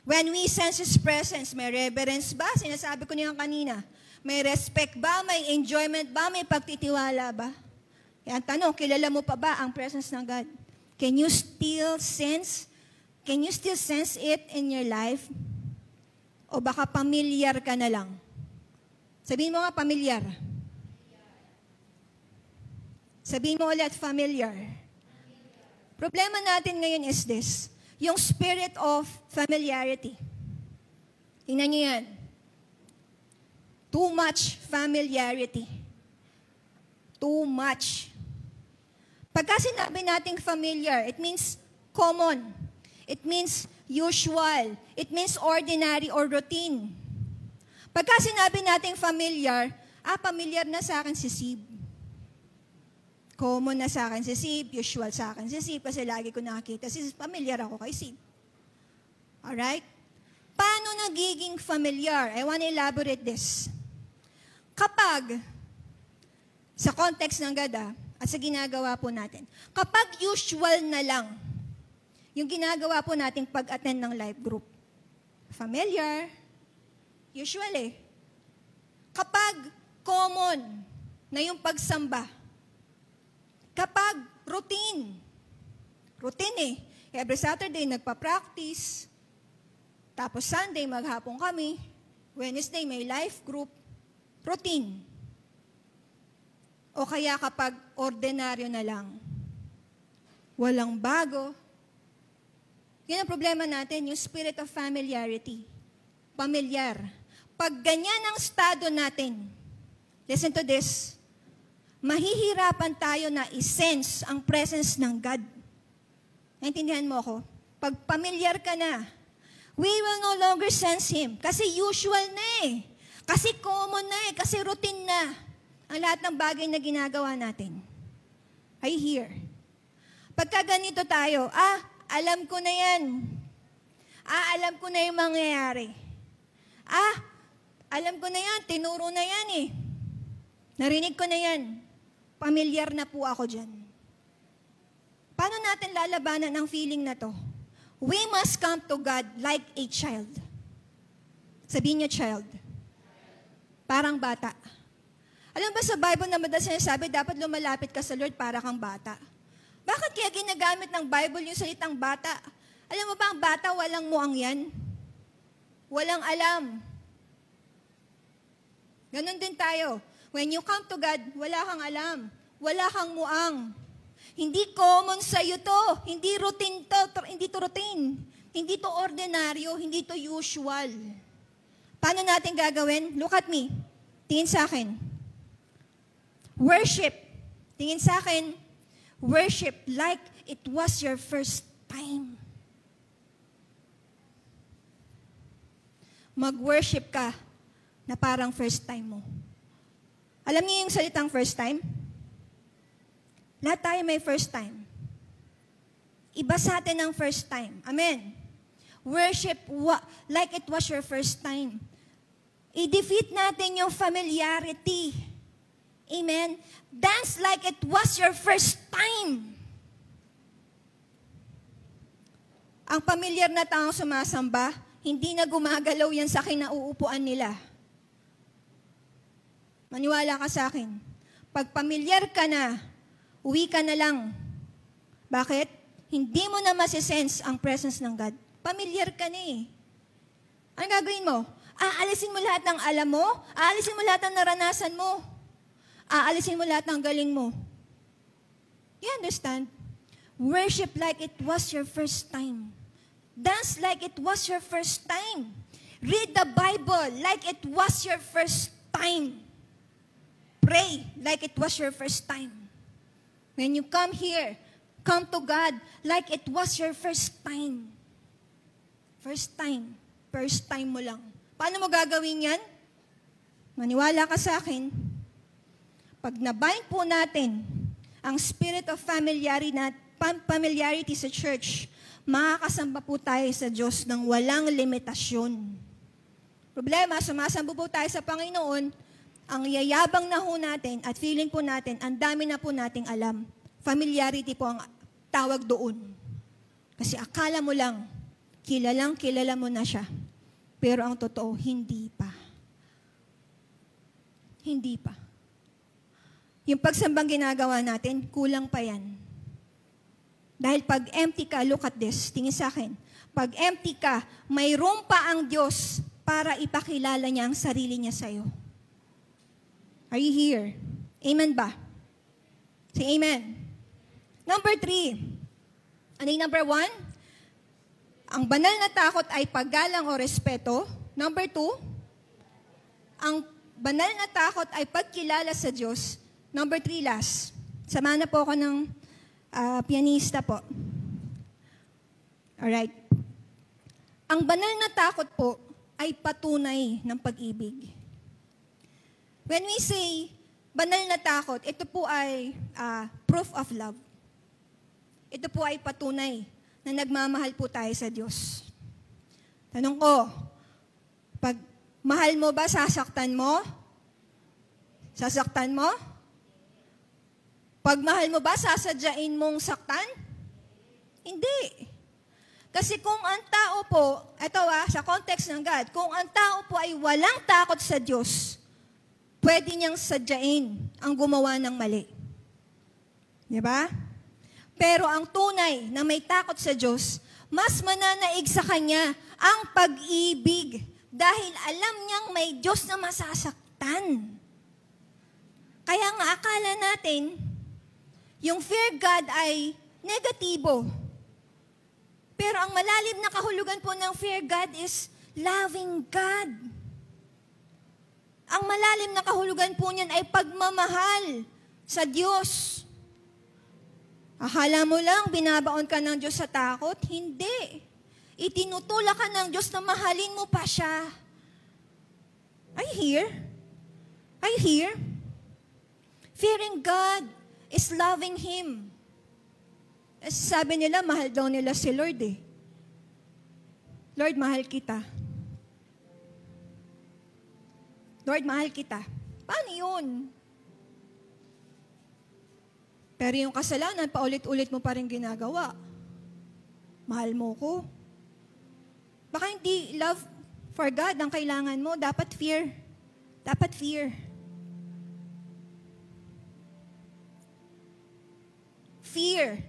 When we sense His presence, may reverence ba? Sinasabi ko niyan kanina. May respect ba? May enjoyment ba? May pagtitiwala ba? Yan, tanong, kilala mo pa ba ang presence ng God? Can you still sense it in your life? O baka pamilyar ka na lang? Sabihin mo nga, pamilyar. Sabihin mo ulit, familiar. Problema natin ngayon is this, yung spirit of familiarity. Tingnan niyo yan. Too much familiarity. Too much. Pagka sinabi nating familiar, it means common. It means usual. It means ordinary or routine. Pagka sinabi nating familiar, familiar na sa akin si Sib. Common na sa akin si Sib, usual sa akin si Sib, kasi lagi ko nakakita si Sib, familiar ako kay Sib. Alright? Paano nagiging familiar? I want to elaborate this. Kapag, sa context ng gada, at sa ginagawa po natin, kapag usual na lang, yung ginagawa po nating pag-attend ng life group, familiar, usual eh. Kapag common na yung pagsamba, kapag routine eh. Every Saturday, nagpa-practice. Tapos Sunday, maghapon kami. Wednesday, may life group. Routine. O kaya kapag ordinaryo na lang. Walang bago. Yan ang problema natin, yung spirit of familiarity. Pamilyar. Pag ganyan ang estado natin, listen to this, mahihirapan tayo na i-sense ang presence ng God. Naintindihan mo ako? Pag familiar ka na, we will no longer sense Him. Kasi usual na eh. Kasi common na eh. Kasi routine na ang lahat ng bagay na ginagawa natin. Are you here? Pagka ganito tayo, alam ko na yan. Alam ko na yung mangyayari. Alam ko na yan. Tinuro na yan eh. Narinig ko na yan. Pamilyar na po ako dyan. Paano natin lalabanan ang feeling na to? We must come to God like a child. Sabihin niyo, child. Parang bata. Alam ba sa Bible na madalas sinasabi, dapat lumalapit ka sa Lord para kang bata? Bakit kaya ginagamit ng Bible yung salitang bata? Alam mo ba ang bata walang muang yan? Walang alam. Ganon din tayo. When you come to God, wala kang alam. Wala kang muang. Hindi common sa'yo to. Hindi routine to. Hindi to routine. Hindi to ordinaryo. Hindi to usual. Paano natin gagawin? Look at me. Tingin sa akin. Worship. Tingin sa akin. Worship like it was your first time. Mag-worship ka na parang first time mo. Alam niyo yung salitang first time? Lahat tayo may first time. Iba sa atin ang first time. Amen. Worship like it was your first time. I-defeat natin yung familiarity. Amen. Dance like it was your first time. Ang pamilyar na taong sumasamba, hindi na gumagalaw yan sa kinauupuan nila. Maniwala ka sa akin. Pag pamilyar ka na, uwi ka na lang. Bakit? Hindi mo na masisense ang presence ng God. Pamilyar ka na eh. Ano gagawin mo? Aalisin mo lahat ng alam mo? Aalisin mo lahat ng naranasan mo? Aalisin mo lahat ng galing mo? You understand? Worship like it was your first time. Dance like it was your first time. Read the Bible like it was your first time. Pray like it was your first time. When you come here, come to God like it was your first time. First time. First time mo lang. Paano mo gagawin yan? Maniwala ka sa akin. Pag nabind po natin ang spirit of familiarity sa church, makakasamba po tayo sa Diyos ng walang limitasyon. Problema, sumasamba po tayo sa Panginoon, ang yayabang na ho natin at feeling po natin, ang dami na po nating alam. Familiarity po ang tawag doon. Kasi akala mo lang, kilala mo na siya. Pero ang totoo, hindi pa. Hindi pa. Yung pagsambang ginagawa natin, kulang pa yan. Dahil pag empty ka, look at this, tingin sa akin. Pag empty ka, may room pa ang Diyos para ipakilala niya ang sarili niya sa'yo. Are you here? Amen ba? Say amen. Number 3. Ano yung number 1? Ang banal na takot ay paggalang o respeto. Number 2, ang banal na takot ay pagkilala sa Diyos. Number 3, last. Samahan na po ako ng pianista po. Alright. Ang banal na takot po ay patunay ng pag-ibig. When we say banal na takot, ito po ay proof of love. Ito po ay patunay na nagmamahal po tayo sa Diyos. Tanong ko, pag mahal mo ba, sasaktan mo? Sasaktan mo? Pag mahal mo ba, sasadyain mong saktan? Hindi. Kasi kung ang tao po, ito sa context ng God, kung ang tao po ay walang takot sa Diyos, pwede niyang sadyain ang gumawa ng mali. Diba? Pero ang tunay na may takot sa Diyos, mas mananaig sa Kanya ang pag-ibig dahil alam niyang may Diyos na masasaktan. Kaya nga akala natin, yung fear God ay negatibo. Pero ang malalim na kahulugan po ng fear God is loving God. Ang malalim na kahulugan po niyan ay pagmamahal sa Diyos. Akala mo lang, binabaon ka ng Diyos sa takot? Hindi. Itinutulak ka ng Diyos na mahalin mo pa siya. Are you here? Are you here? Fearing God is loving Him. Sabi nila, mahal daw nila si Lord eh. Lord, mahal kita. Lord, mahal kita. Paano yun? Pero yung kasalanan, paulit-ulit mo pa rin ginagawa. Mahal mo ko. Baka hindi love for God ang kailangan mo. Dapat fear. Dapat fear. Fear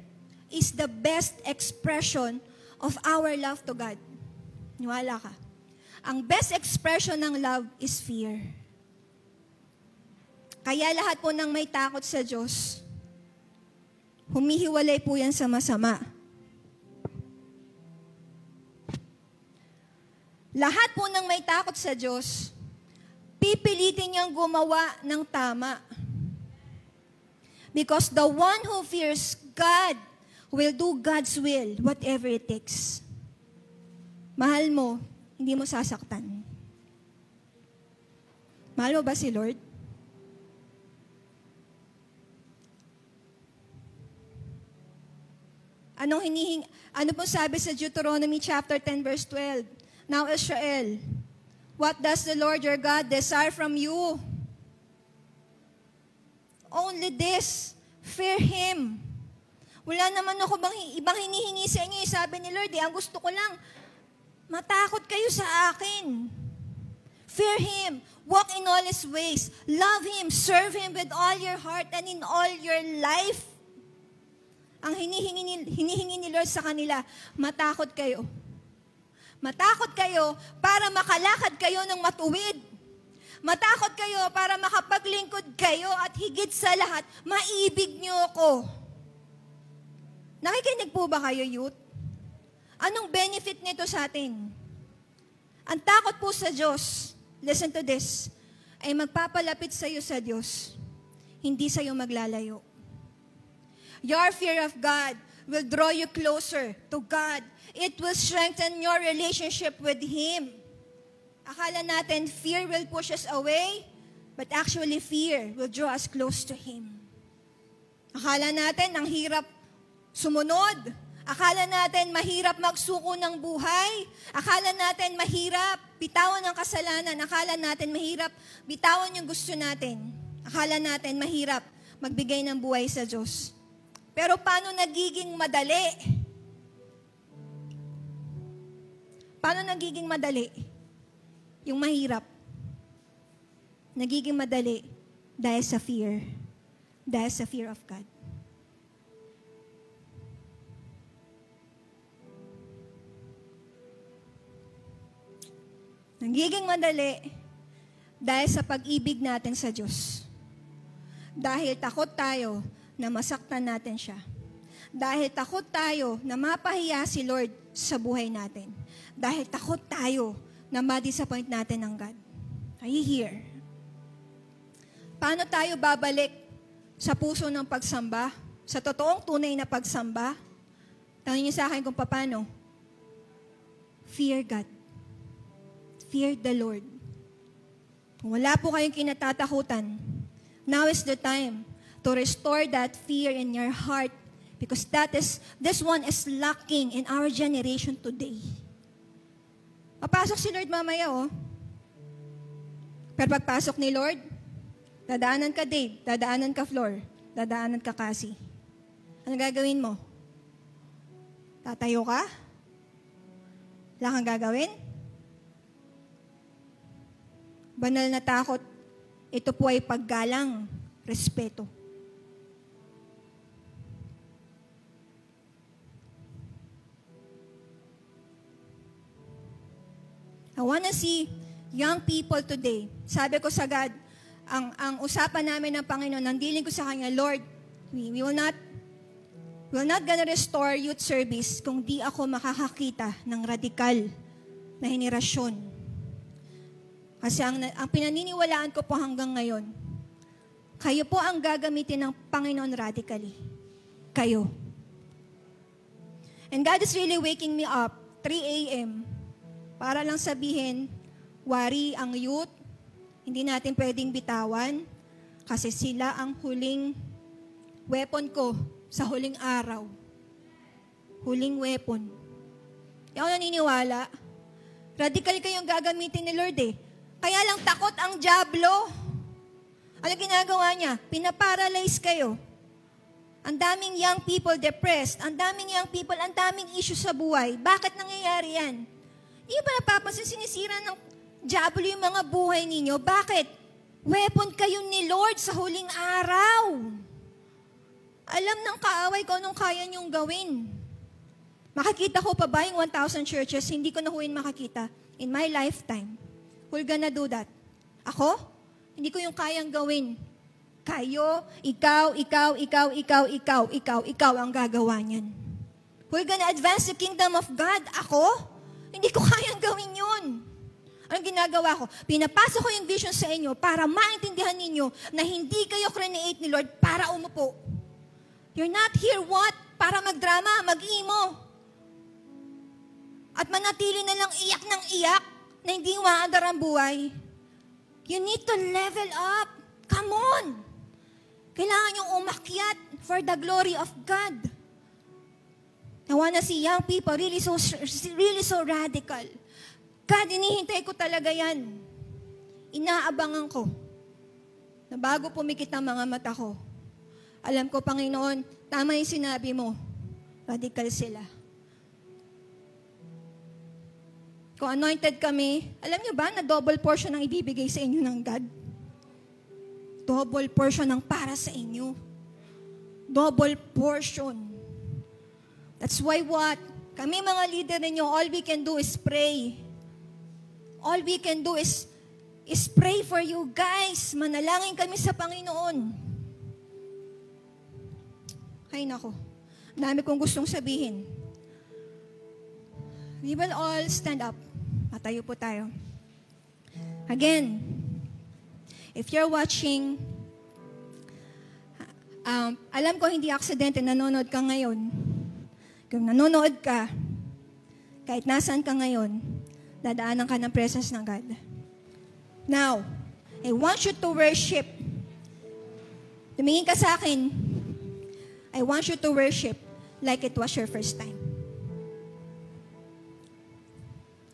is the best expression of our love to God. Niwala ka. Ang best expression ng love is fear. Kaya lahat po ng may takot sa Diyos, humihiwalay po yan sa masama. Lahat po ng may takot sa Diyos, pipilitin niyang gumawa ng tama. Because the one who fears God will do God's will, whatever it takes. Mahal mo, hindi mo sasaktan. Mahal mo ba si Lord? Ano po sabi sa Deuteronomy chapter 10 verse 12? Now Israel, what does the Lord your God desire from you? Only this, fear Him. Wala naman ako ibang hinihingi sa inyo. Sabi ni Lord, ang gusto ko lang, matakot kayo sa akin. Fear Him. Walk in all His ways. Love Him. Serve Him with all your heart and in all your life. Ang hinihingi ni Lord sa kanila, matakot kayo. Matakot kayo para makalakad kayo ng matuwid. Matakot kayo para makapaglingkod kayo at higit sa lahat, maibig niyo ako. Nakikinig po ba kayo, youth? Anong benefit nito sa atin? Ang takot po sa Diyos, listen to this, ay magpapalapit sa iyo sa Diyos, hindi sa iyo maglalayo. Your fear of God will draw you closer to God. It will strengthen your relationship with Him. Akala natin fear will push us away, but actually fear will draw us close to Him. Akala natin ang hirap sumunod. Akala natin mahirap magsuko ng buhay. Akala natin mahirap bitawan ang kasalanan. Akala natin mahirap bitawan yung gusto natin. Akala natin mahirap magbigay ng buhay sa Diyos. Pero paano nagiging madali? Paano nagiging madali? Yung mahirap. Nagiging madali dahil sa fear. Dahil sa fear of God. Nagiging madali dahil sa pag-ibig natin sa Diyos. Dahil takot tayo na masaktan natin siya. Dahil takot tayo na mapahiya si Lord sa buhay natin. Dahil takot tayo na ma-disappoint natin ng God. Are you here? Paano tayo babalik sa puso ng pagsamba? Sa totoong tunay na pagsamba? Tanungin niyo sa akin kung paano. Fear God. Fear the Lord. Kung wala po kayong kinatatakutan, now is the time to restore that fear in your heart because this one is lacking in our generation today. Papasok si Lord mamaya, oh. Pero pagpasok ni Lord, dadaanan ka Dave, dadaanan ka Flor, dadaanan ka Cassie. Ano gagawin mo? Tatayo ka? Wala kang gagawin? Banal na takot, ito po ay paggalang, respeto. I wanna see young people today. Sabi ko sa God, ang usapan namin ng Panginoon, nandiling ko sa Kanya, Lord, we will not gonna restore youth service kung di ako makakakita ng radikal na henerasyon. Kasi ang pinaniniwalaan ko po hanggang ngayon, kayo po ang gagamitin ng Panginoon radically. Kayo. And God is really waking me up 3 a.m. para lang sabihin, wari ang youth, hindi natin pwedeng bitawan kasi sila ang huling weapon ko sa huling araw. Huling weapon. Hindi ako naniniwala. Radical kayong gagamitin ni Lord eh. Kaya lang takot ang dyablo. Ano ginagawa niya? Pinaparalyze kayo. Ang daming young people depressed. Ang daming young people, ang daming issue sa buhay. Bakit nangyayari yan? Hindi ba napapansin sinisira ng dyablo yung mga buhay ninyo? Bakit? Weapon kayo ni Lord sa huling araw. Alam ng kaaway ko anong kaya niyong gawin. Makikita ko pa ba yung 1,000 churches? Hindi ko na huwin makakita in my lifetime. Who's gonna do that? Ako? Hindi ko yung kayang gawin. Kayo, ikaw ang gagawa niyan. Who's gonna advance the kingdom of God? Ako? Hindi ko kayang gawin yun. Anong ginagawa ko? Pinapasok ko yung vision sa inyo para maintindihan ninyo na hindi kayo create ni Lord para umupo. You're not here what? Para magdrama, mag-emo. At manatili na lang iyak ng iyak na hindi maandar ang buhay. You need to level up. Come on. Kailangan yung umakyat for the glory of God. I wanna see young people really so radical. God, inihintay ko talaga yan. Inaabangan ko na bago pumikit ang mga mata ko, alam ko, Panginoon, Tama yung sinabi mo. Radical sila. Kung anointed kami, alam niyo ba na double portion ang ibibigay sa inyo ng God? Double portion ang para sa inyo. Double portion. That's why what? Kami mga leader ninyo, all we can do is pray. All we can do is pray for you guys. Manalangin kami sa Panginoon. Ay nako, dami kong gustong sabihin. We will all stand up. Matayo po tayo. Again, if you're watching, alam ko hindi aksidente nanonood ka ngayon. Kung nanonood ka, kahit nasaan ka ngayon, dadaanan ka ng presence ng God. Now, I want you to worship. Tumingin ka sa akin. I want you to worship like it was your first time.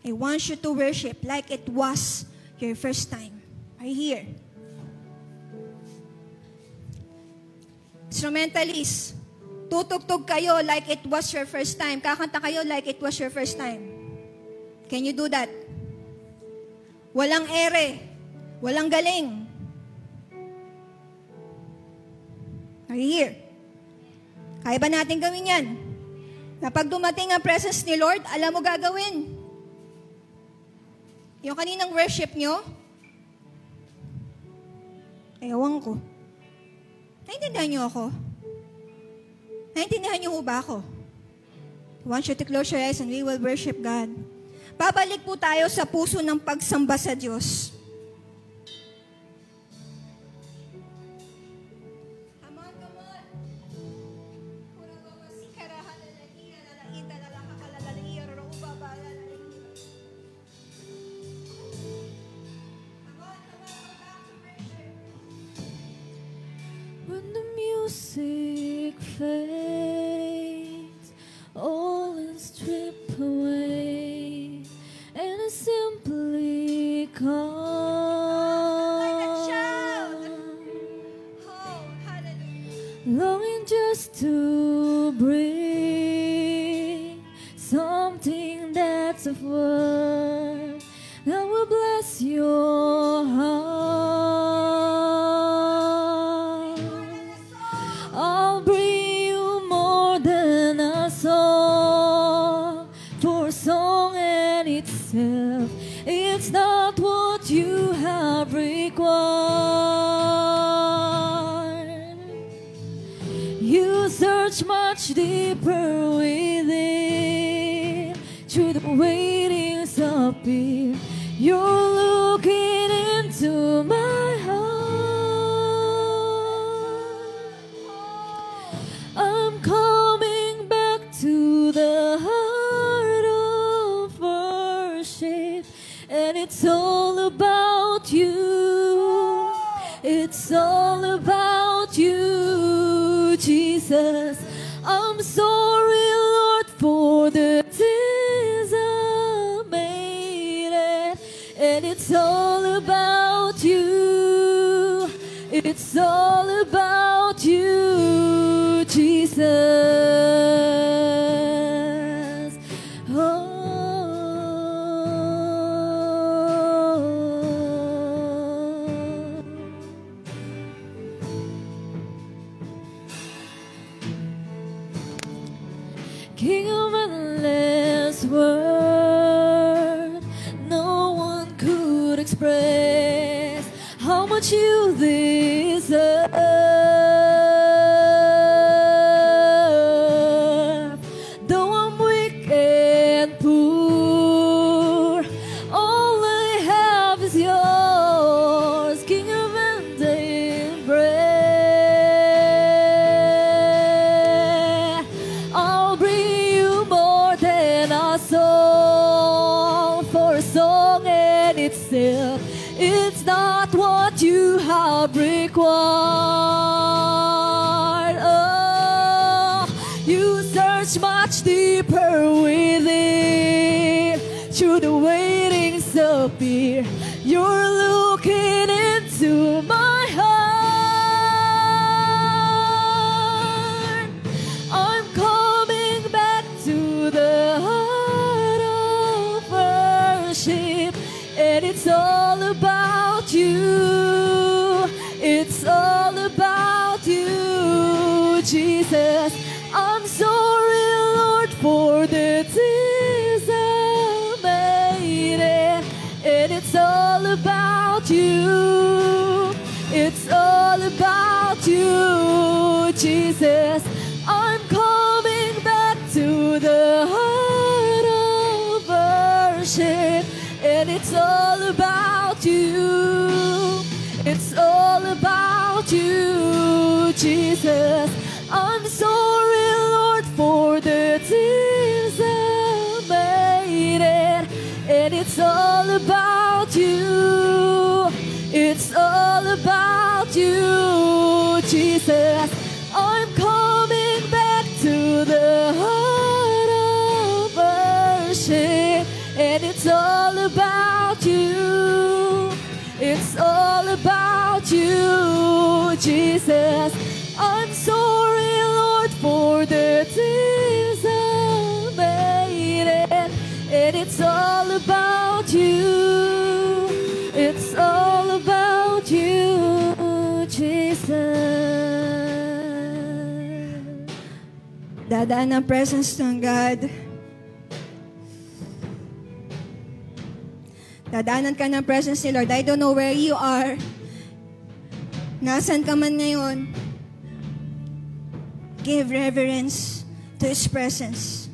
I want you to worship like it was your first time. Are you here? Instrumentalists, tutugtog kayo like it was your first time. Kakanta kayo like it was your first time. Can you do that? Walang ere. Walang galing. Are you here? Kaya ba natin gawin yan? Kapag dumating ang presence ni Lord, alam mo gagawin. Yung kaninang worship nyo, ewan ko. Naintindihan nyo ako? Naintindihan nyo ho ba ako? I want you to close your eyes and we will worship God. Babalik po tayo sa puso ng pagsamba sa Diyos. Come on, come on. When the music fades, all is stripped away, and I simply come, longing just to bring something that's of worth that will bless your heart. I'll bring you more than a song, for song in itself, it's not what you have required. You search much deeper within, through the waitings of fear. You're looking into my heart. I'm coming back to the heart of worship, and it's all about you. It's all about you, Jesus. I'm sorry, Lord, for the sins I made it, and it's all about you. It's all about you, Jesus. Oh. King of endless world, no one could express how much you deserve. Though I'm weak and poor, all I have is yours, King of endless breath. I'll bring you more than a song, for a song in itself, it's not what you have required. Oh, you search much deeper within, through the waitings of fear. You're looking into my heart. all about you. It's all about you, Jesus. I'm coming back to the heart of worship, and it's all about you. It's all about you, Jesus. I'm sorry, Lord, for the things I made it, and it's all about you. It's all about you, Jesus. I'm coming back to the heart of worship, and it's all about you. It's all about you, Jesus. I'm sorry, Lord, for the things I made it, and it's all about you. It's all about you, Jesus. Dadaan ang presence ng God. Dadaanan ka ng presence ni Lord. I don't know where you are. Nasaan ka man ngayon. Give reverence to His presence.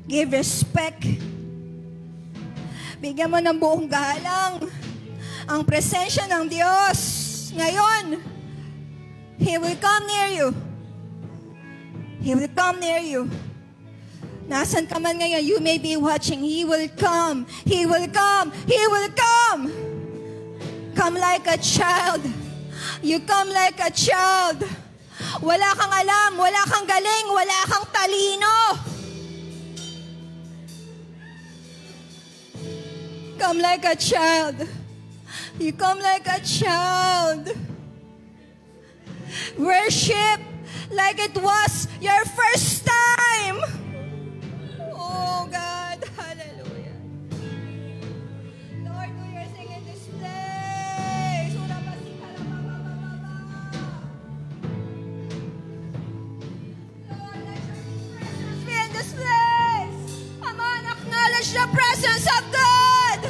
Give respect. Bigyan mo ng buong galang ang presensya ng Diyos. Ngayon, He will come near you. He will come near you. Nasaan ka man ngayon, you may be watching. He will come. He will come. He will come. Come like a child. You come like a child. Wala kang alam, wala kang galing, wala kang talino. Come like a child. You come like a child. Worship like it was your first time. Oh God, hallelujah. Lord, do your thing in this place. Lord, let your presence be in this place. Come on, acknowledge the presence of God.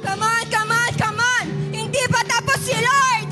Come on, come on, come on! Hindi pa tapos si Lord!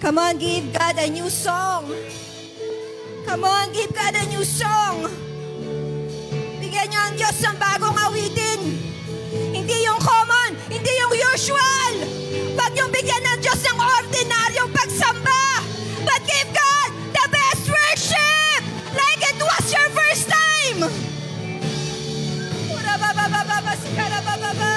Come on, give God a new song. Come on, give God a new song. Bigyan niyo ang Diyos ng bagong awitin. Hindi yung common, hindi yung usual. Huwag niyong bigyan ng Diyos ng ordinaryong pagsamba. But give God the best worship like it was your first time. Ura baba baba sikara baba baba.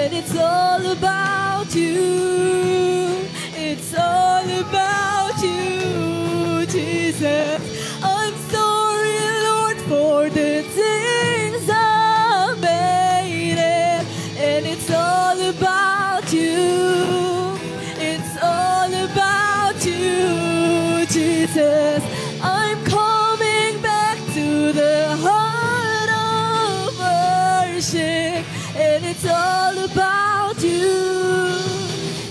And it's all about you. It's all about you, Jesus. I'm sorry, Lord, for the things I made it. And it's all about you. It's all about you, Jesus. I'm coming back to the heart of worship. And it's all about you.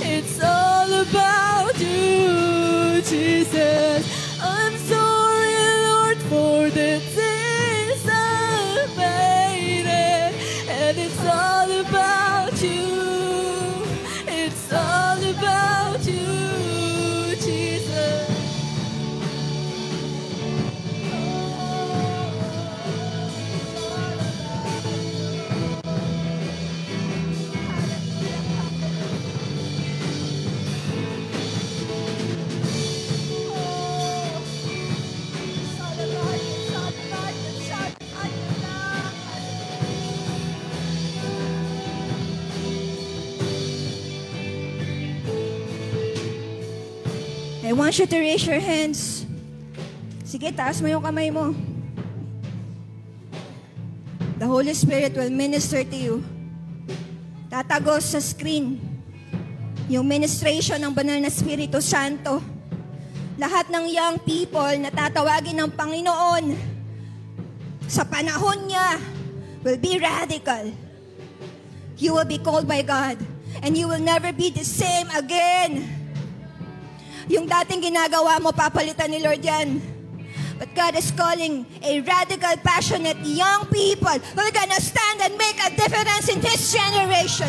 It's all about you, Jesus. I'm sorry, Lord, for the things I made it. And it's all about you. It's all about you, Jesus. I want you to raise your hands. Sige, taas mo yung kamay mo. The Holy Spirit will minister to you. Tatagos sa screen yung ministration ng Banal na Espiritu Santo. Lahat ng young people na tatawagin ng Panginoon sa panahon niya will be radical. You will be called by God and you will never be the same again. Yung dating ginagawa mo, papalitan ni Lord yan. But God is calling a radical, passionate young people who are gonna stand and make a difference in this generation.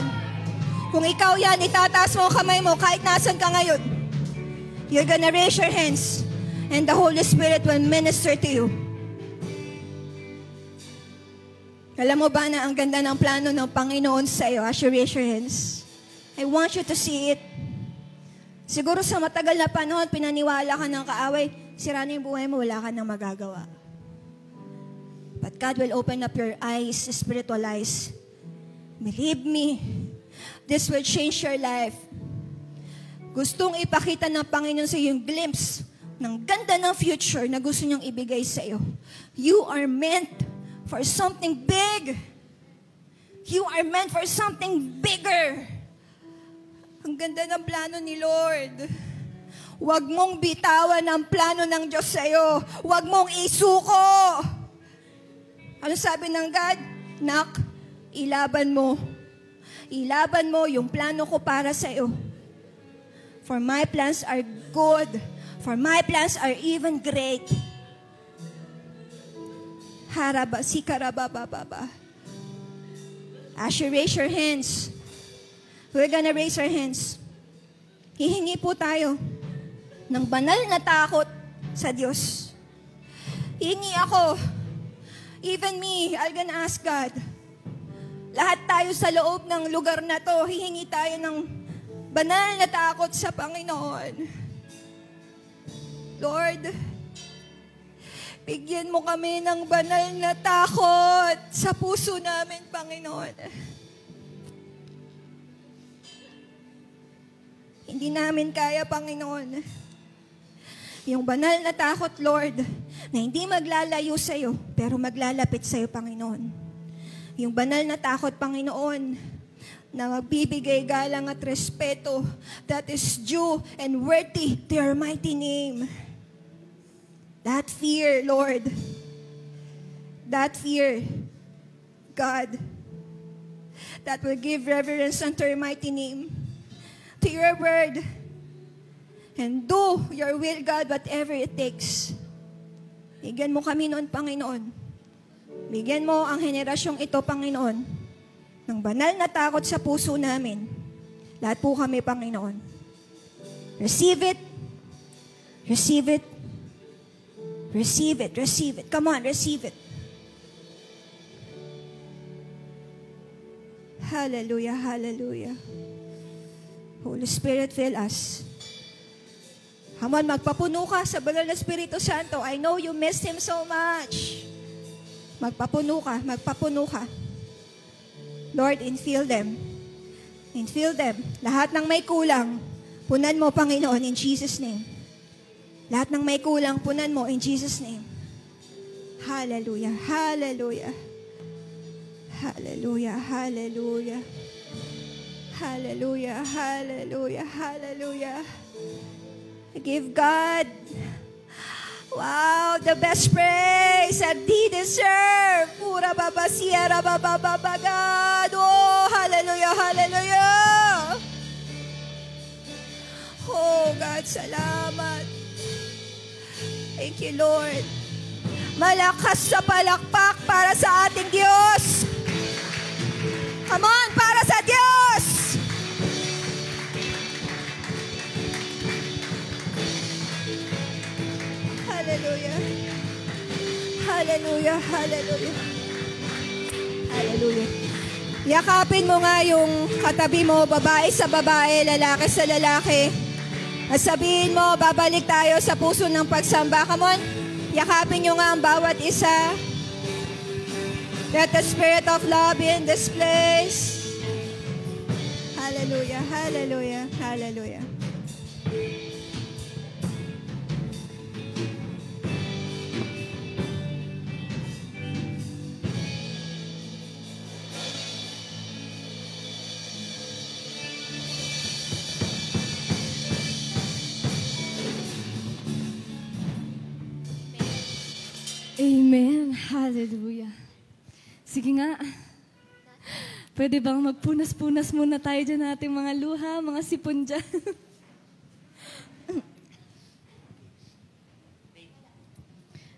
Kung ikaw yan, itataas mo ang kamay mo kahit nasan ka ngayon. You're gonna raise your hands and the Holy Spirit will minister to you. Alam mo ba na ang ganda ng plano ng Panginoon sa iyo as you raise your hands? I want you to see it. Siguro sa matagal na panahon, pinaniwala ka ng kaaway, sira na yung buhay mo, wala ka nang magagawa. But God will open up your eyes, spiritual eyes. Believe me, this will change your life. Gustong ipakita ng Panginoon sa iyo yung glimpse ng ganda ng future na gusto niyang ibigay sa iyo. You are meant for something big. You are meant for something bigger. Ang ganda ng plano ni Lord. Huwag mong bitawan ang plano ng Diyos sa iyo. Huwag mong isuko. Ano sabi ng God? Nak, ilaban mo. Ilaban mo yung plano ko para sa iyo. For my plans are good. For my plans are even great. Haraba, sikarabababa. As you raise your hands, we're gonna raise our hands. Hihingi po tayo ng banal na takot sa Diyos. Hihingi ako. Even me, I'm gonna ask God. Lahat tayo sa loob ng lugar na to, hihingi tayo ng banal na takot sa Panginoon. Lord, bigyan mo kami ng banal na takot sa puso namin, Panginoon. Hindi namin kaya, Panginoon. Yung banal na takot, Lord, na hindi maglalayo sa iyo, pero maglalapit sa iyo, Panginoon. Yung banal na takot, Panginoon, na magbibigay galang at respeto that is due and worthy to your mighty name. That fear, Lord. That fear, God, that will give reverence unto your mighty name, to your word, and do your will, God, whatever it takes. Bigyan mo kami noon, Panginoon. Bigyan mo ang henerasyong ito, Panginoon, ng banal na takot sa puso namin. Lahat po kami, Panginoon. Receive it. Receive it. Receive it. Receive it. Come on, receive it. Hallelujah, hallelujah. Holy Spirit, fill us. Come on, magpapuno ka sa banal na Espiritu Santo. I know you missed Him so much. Magpapuno ka, magpapuno ka. Lord, infill them. Infill them. Lahat ng may kulang, punan mo, Panginoon, in Jesus' name. Lahat ng may kulang, punan mo, in Jesus' name. Hallelujah, hallelujah. Hallelujah, hallelujah. Hallelujah, hallelujah, hallelujah. Give God, wow, the best praise that He deserves. Pura baba sierra baba baba God. Oh, hallelujah, hallelujah. Oh, God, salamat. Thank you, Lord. Malakas sa palakpak para sa ating Diyos. Come on, para sa Diyos. Hallelujah. Hallelujah, hallelujah. Hallelujah. Yakapin mo nga yung katabi mo, babae sa babae, lalaki sa lalaki. At sabihin mo, babalik tayo sa puso ng pagsamba. Come on, yakapin nyo nga ang bawat isa. Let the spirit of love be in this place. Hallelujah, hallelujah, hallelujah. Amen. Hallelujah. Sige nga. Pwede bang magpunas-punas muna tayo dyan nating mga luha, mga sipon dyan?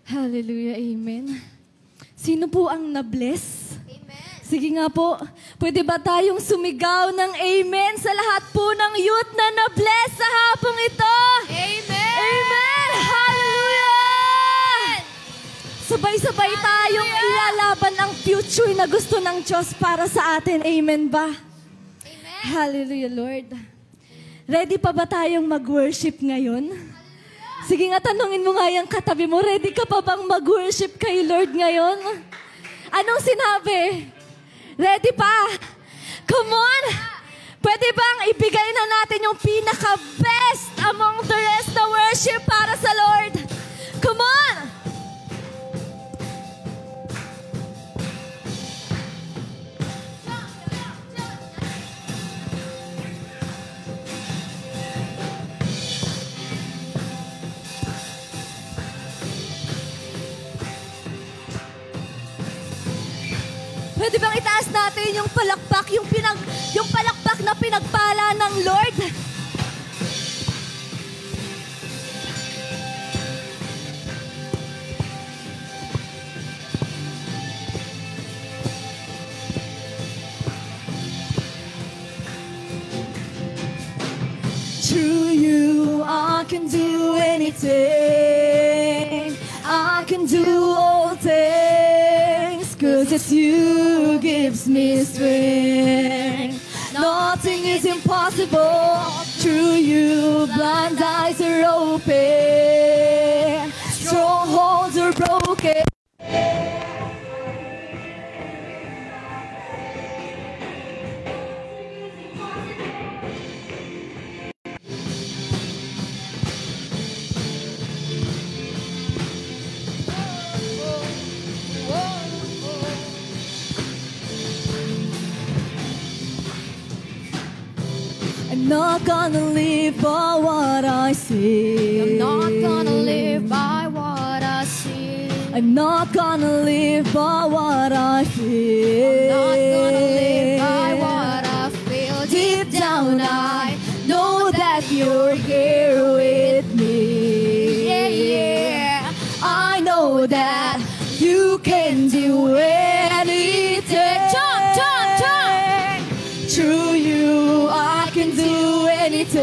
Hallelujah. Amen. Sino po ang na-bless? Amen. Sige nga po. Pwede ba tayong sumigaw ng amen sa lahat po ng youth na na-bless sa hapong ito? Amen. Amen. Hallelujah. Sabay-sabay tayong ilalaban ang future na gusto ng Diyos para sa atin. Amen ba? Amen. Hallelujah, Lord. Ready pa ba tayong mag-worship ngayon? Sige nga, tanungin mo nga yung katabi mo, ready ka pa bang mag-worship kay Lord ngayon? Anong sinabi? Ready pa? Come on! Pwede bang ibigay na natin yung pinaka-best among the rest na worship para sa Lord? Come on! Pwede bang itaas natin yung palakpak, yung palakpak na pinagpala ng Lord? Through you, I can do anything. I can do all things. 'Cause it's you gives me strength. Nothing is impossible. Through you, blind eyes are open. Strongholds are broken. not gonna live by what I see. I'm not gonna live by what I see. I'm not gonna live by what I feel. I'm not gonna live by what I feel. Deep down I know that you're here with me. Yeah, yeah. I know that you can do anything. Jump, jump, jump. Through you I can do anything.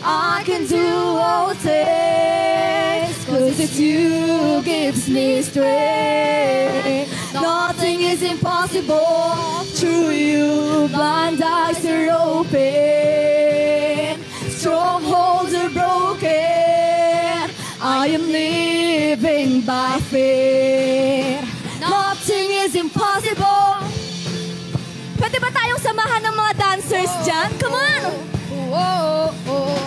I can do all things. 'Cause it's you gives me strength. Nothing is impossible. Through you blind eyes are open. Strongholds are broken. I am living by faith. Nothing is impossible. Pwede ba tayong samahan ng mga dancers dyan? Come on! Oh, oh.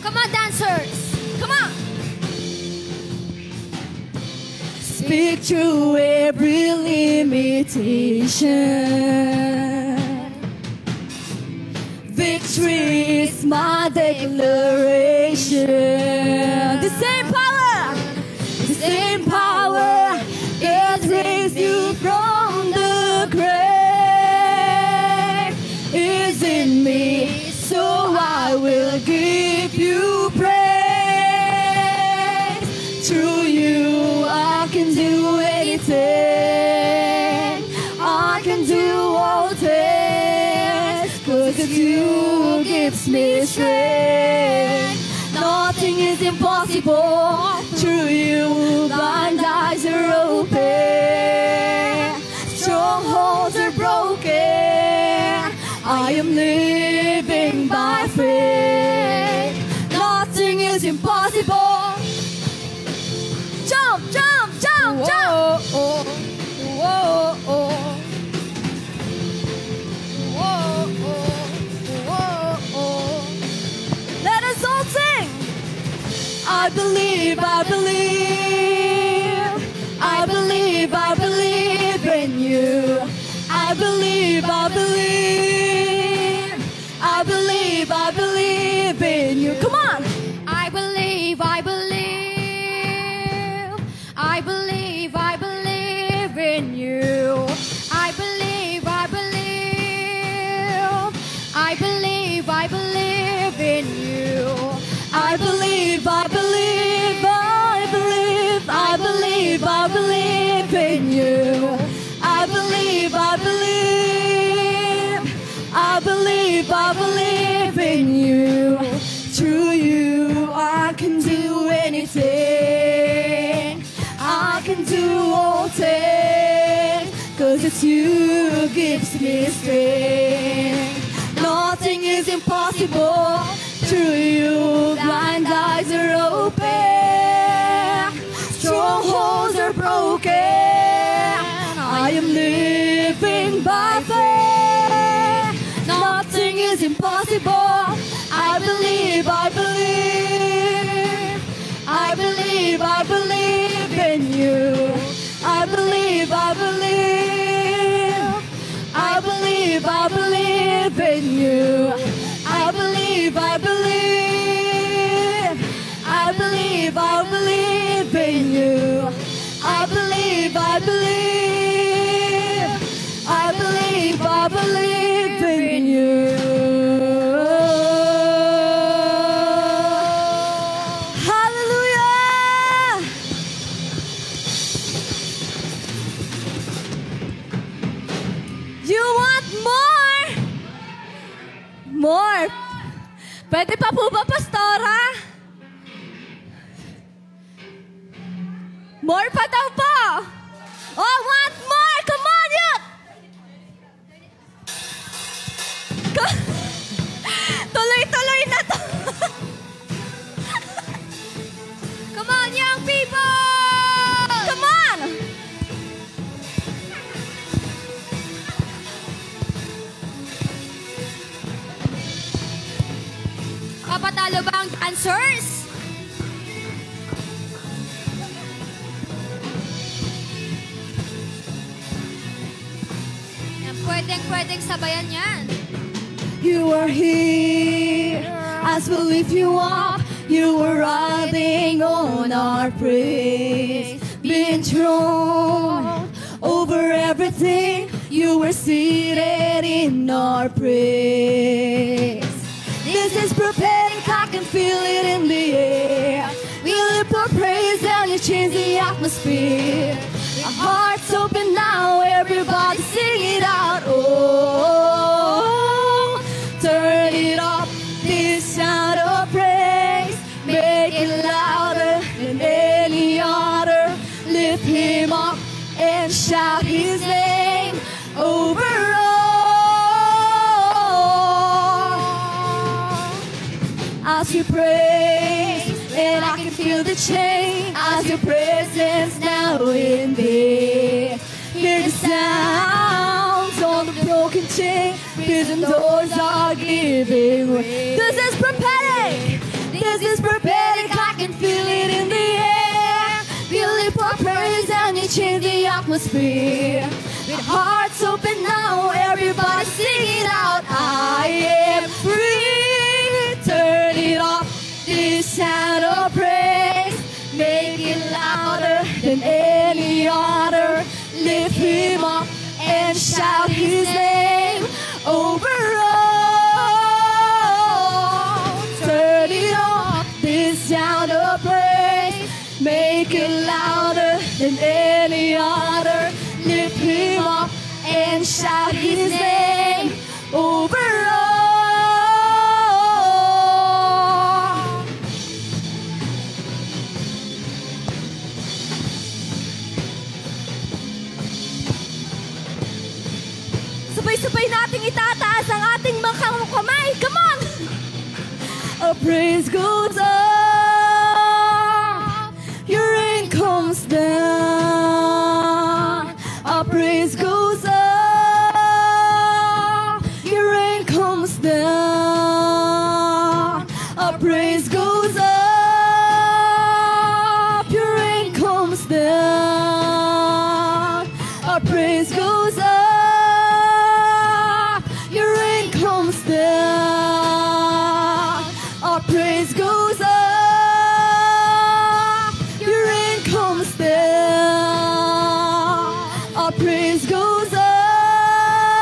Come on, dancers. Come on! Speak through every limitation. Victory is my declaration. The same power! The same power! It raised you from the grave. Is in me, so I will give you praise. Through you I can do anything. I can do all things. 'Cause you gives me strength. Nothing is impossible. Through you blind eyes are open. Strongholds are broken. I am living by faith. Nothing is impossible. Jump, jump, jump, jump. Oh, oh, oh, oh, oh, oh. Let us all sing. I believe, I believe. I believe, I believe in you. I believe, I believe. I believe, I believe in you. Come on. I believe, I believe. I believe, I believe in you. I believe, I believe. I believe, I believe in you. I believe, I believe, I believe, I believe, I believe in you. I believe, I believe, I believe, I believe in you. Through you I can do anything. I can do all things. 'Cause it's you gives me strength. Nothing is impossible. Through you blind eyes are open. Strongholds are broken. I am living by faith. Nothing is impossible. I believe, I believe. I believe, I believe in you. I believe, I believe. I believe, I believe in you. I believe, I believe. I believe, I believe in you. I believe, I believe. I believe, I believe in you. Hallelujah! You want more? More. Pwede pa po ba, Pastora? More pa daw po. Oh, want more? Come on, youth! Tuloy-tuloy na to. Come on, young people! Come on! Papatalo ba ang dancers? pwedeng sabayan yan. You are here, as we lift you up. You were riding on our praise, being thrown over everything. You were seated in our praise. This is prophetic, I can feel it in the air. We lift our praise and you change the atmosphere. Our hearts open now, everybody sing it out. Oh, turn it up, this sound of praise. Make it louder than any other. Lift him up and shout his name over all. As we praise, and I can feel the change as your presence now in me. Hear the sounds on the broken chain. Prison doors are giving way. This is prophetic. This is prophetic. I can feel it in the air. We lift our praise and you change the atmosphere. With hearts open now, everybody sing it out. I am free. Turn it up. This sound of praise, make it louder than any other. Lift him up and shout his name over all. Turn it up, this sound of praise, make it louder than any other. Lift him up and shout his name over all. Sabay-sabay nating itataas ang ating mga kamay. Come on! A praise goes up, your rain comes down. A praise goes up, your rain comes down. A praise goes up, your rain comes down. A praise goes up. Our praise goes up, your rain comes down. Our praise goes up,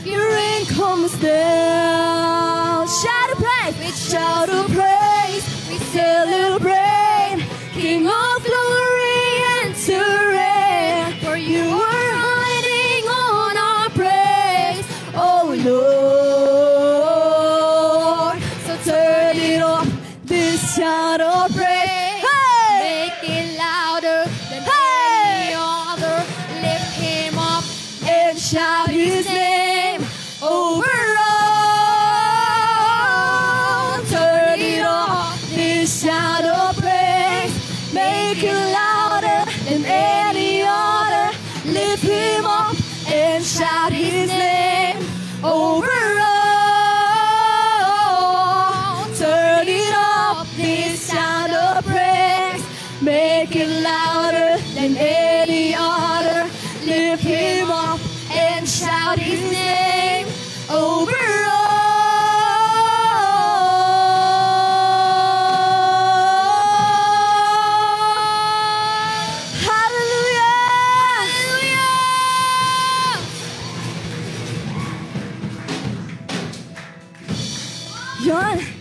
your rain comes down. Shout of praise, shout of praise, we celebrate, King of glory and to reign. For you are hiding on our praise, oh Lord. Shout of praise, hey! Make it louder than any other. Lift him up and shout his name over all. Turn it up, this shout of praise. Make it louder than any other. Lift him up and shout his name over all. Make it louder than any other. Lift him up and shout his name over all. Hallelujah! Hallelujah! Yun.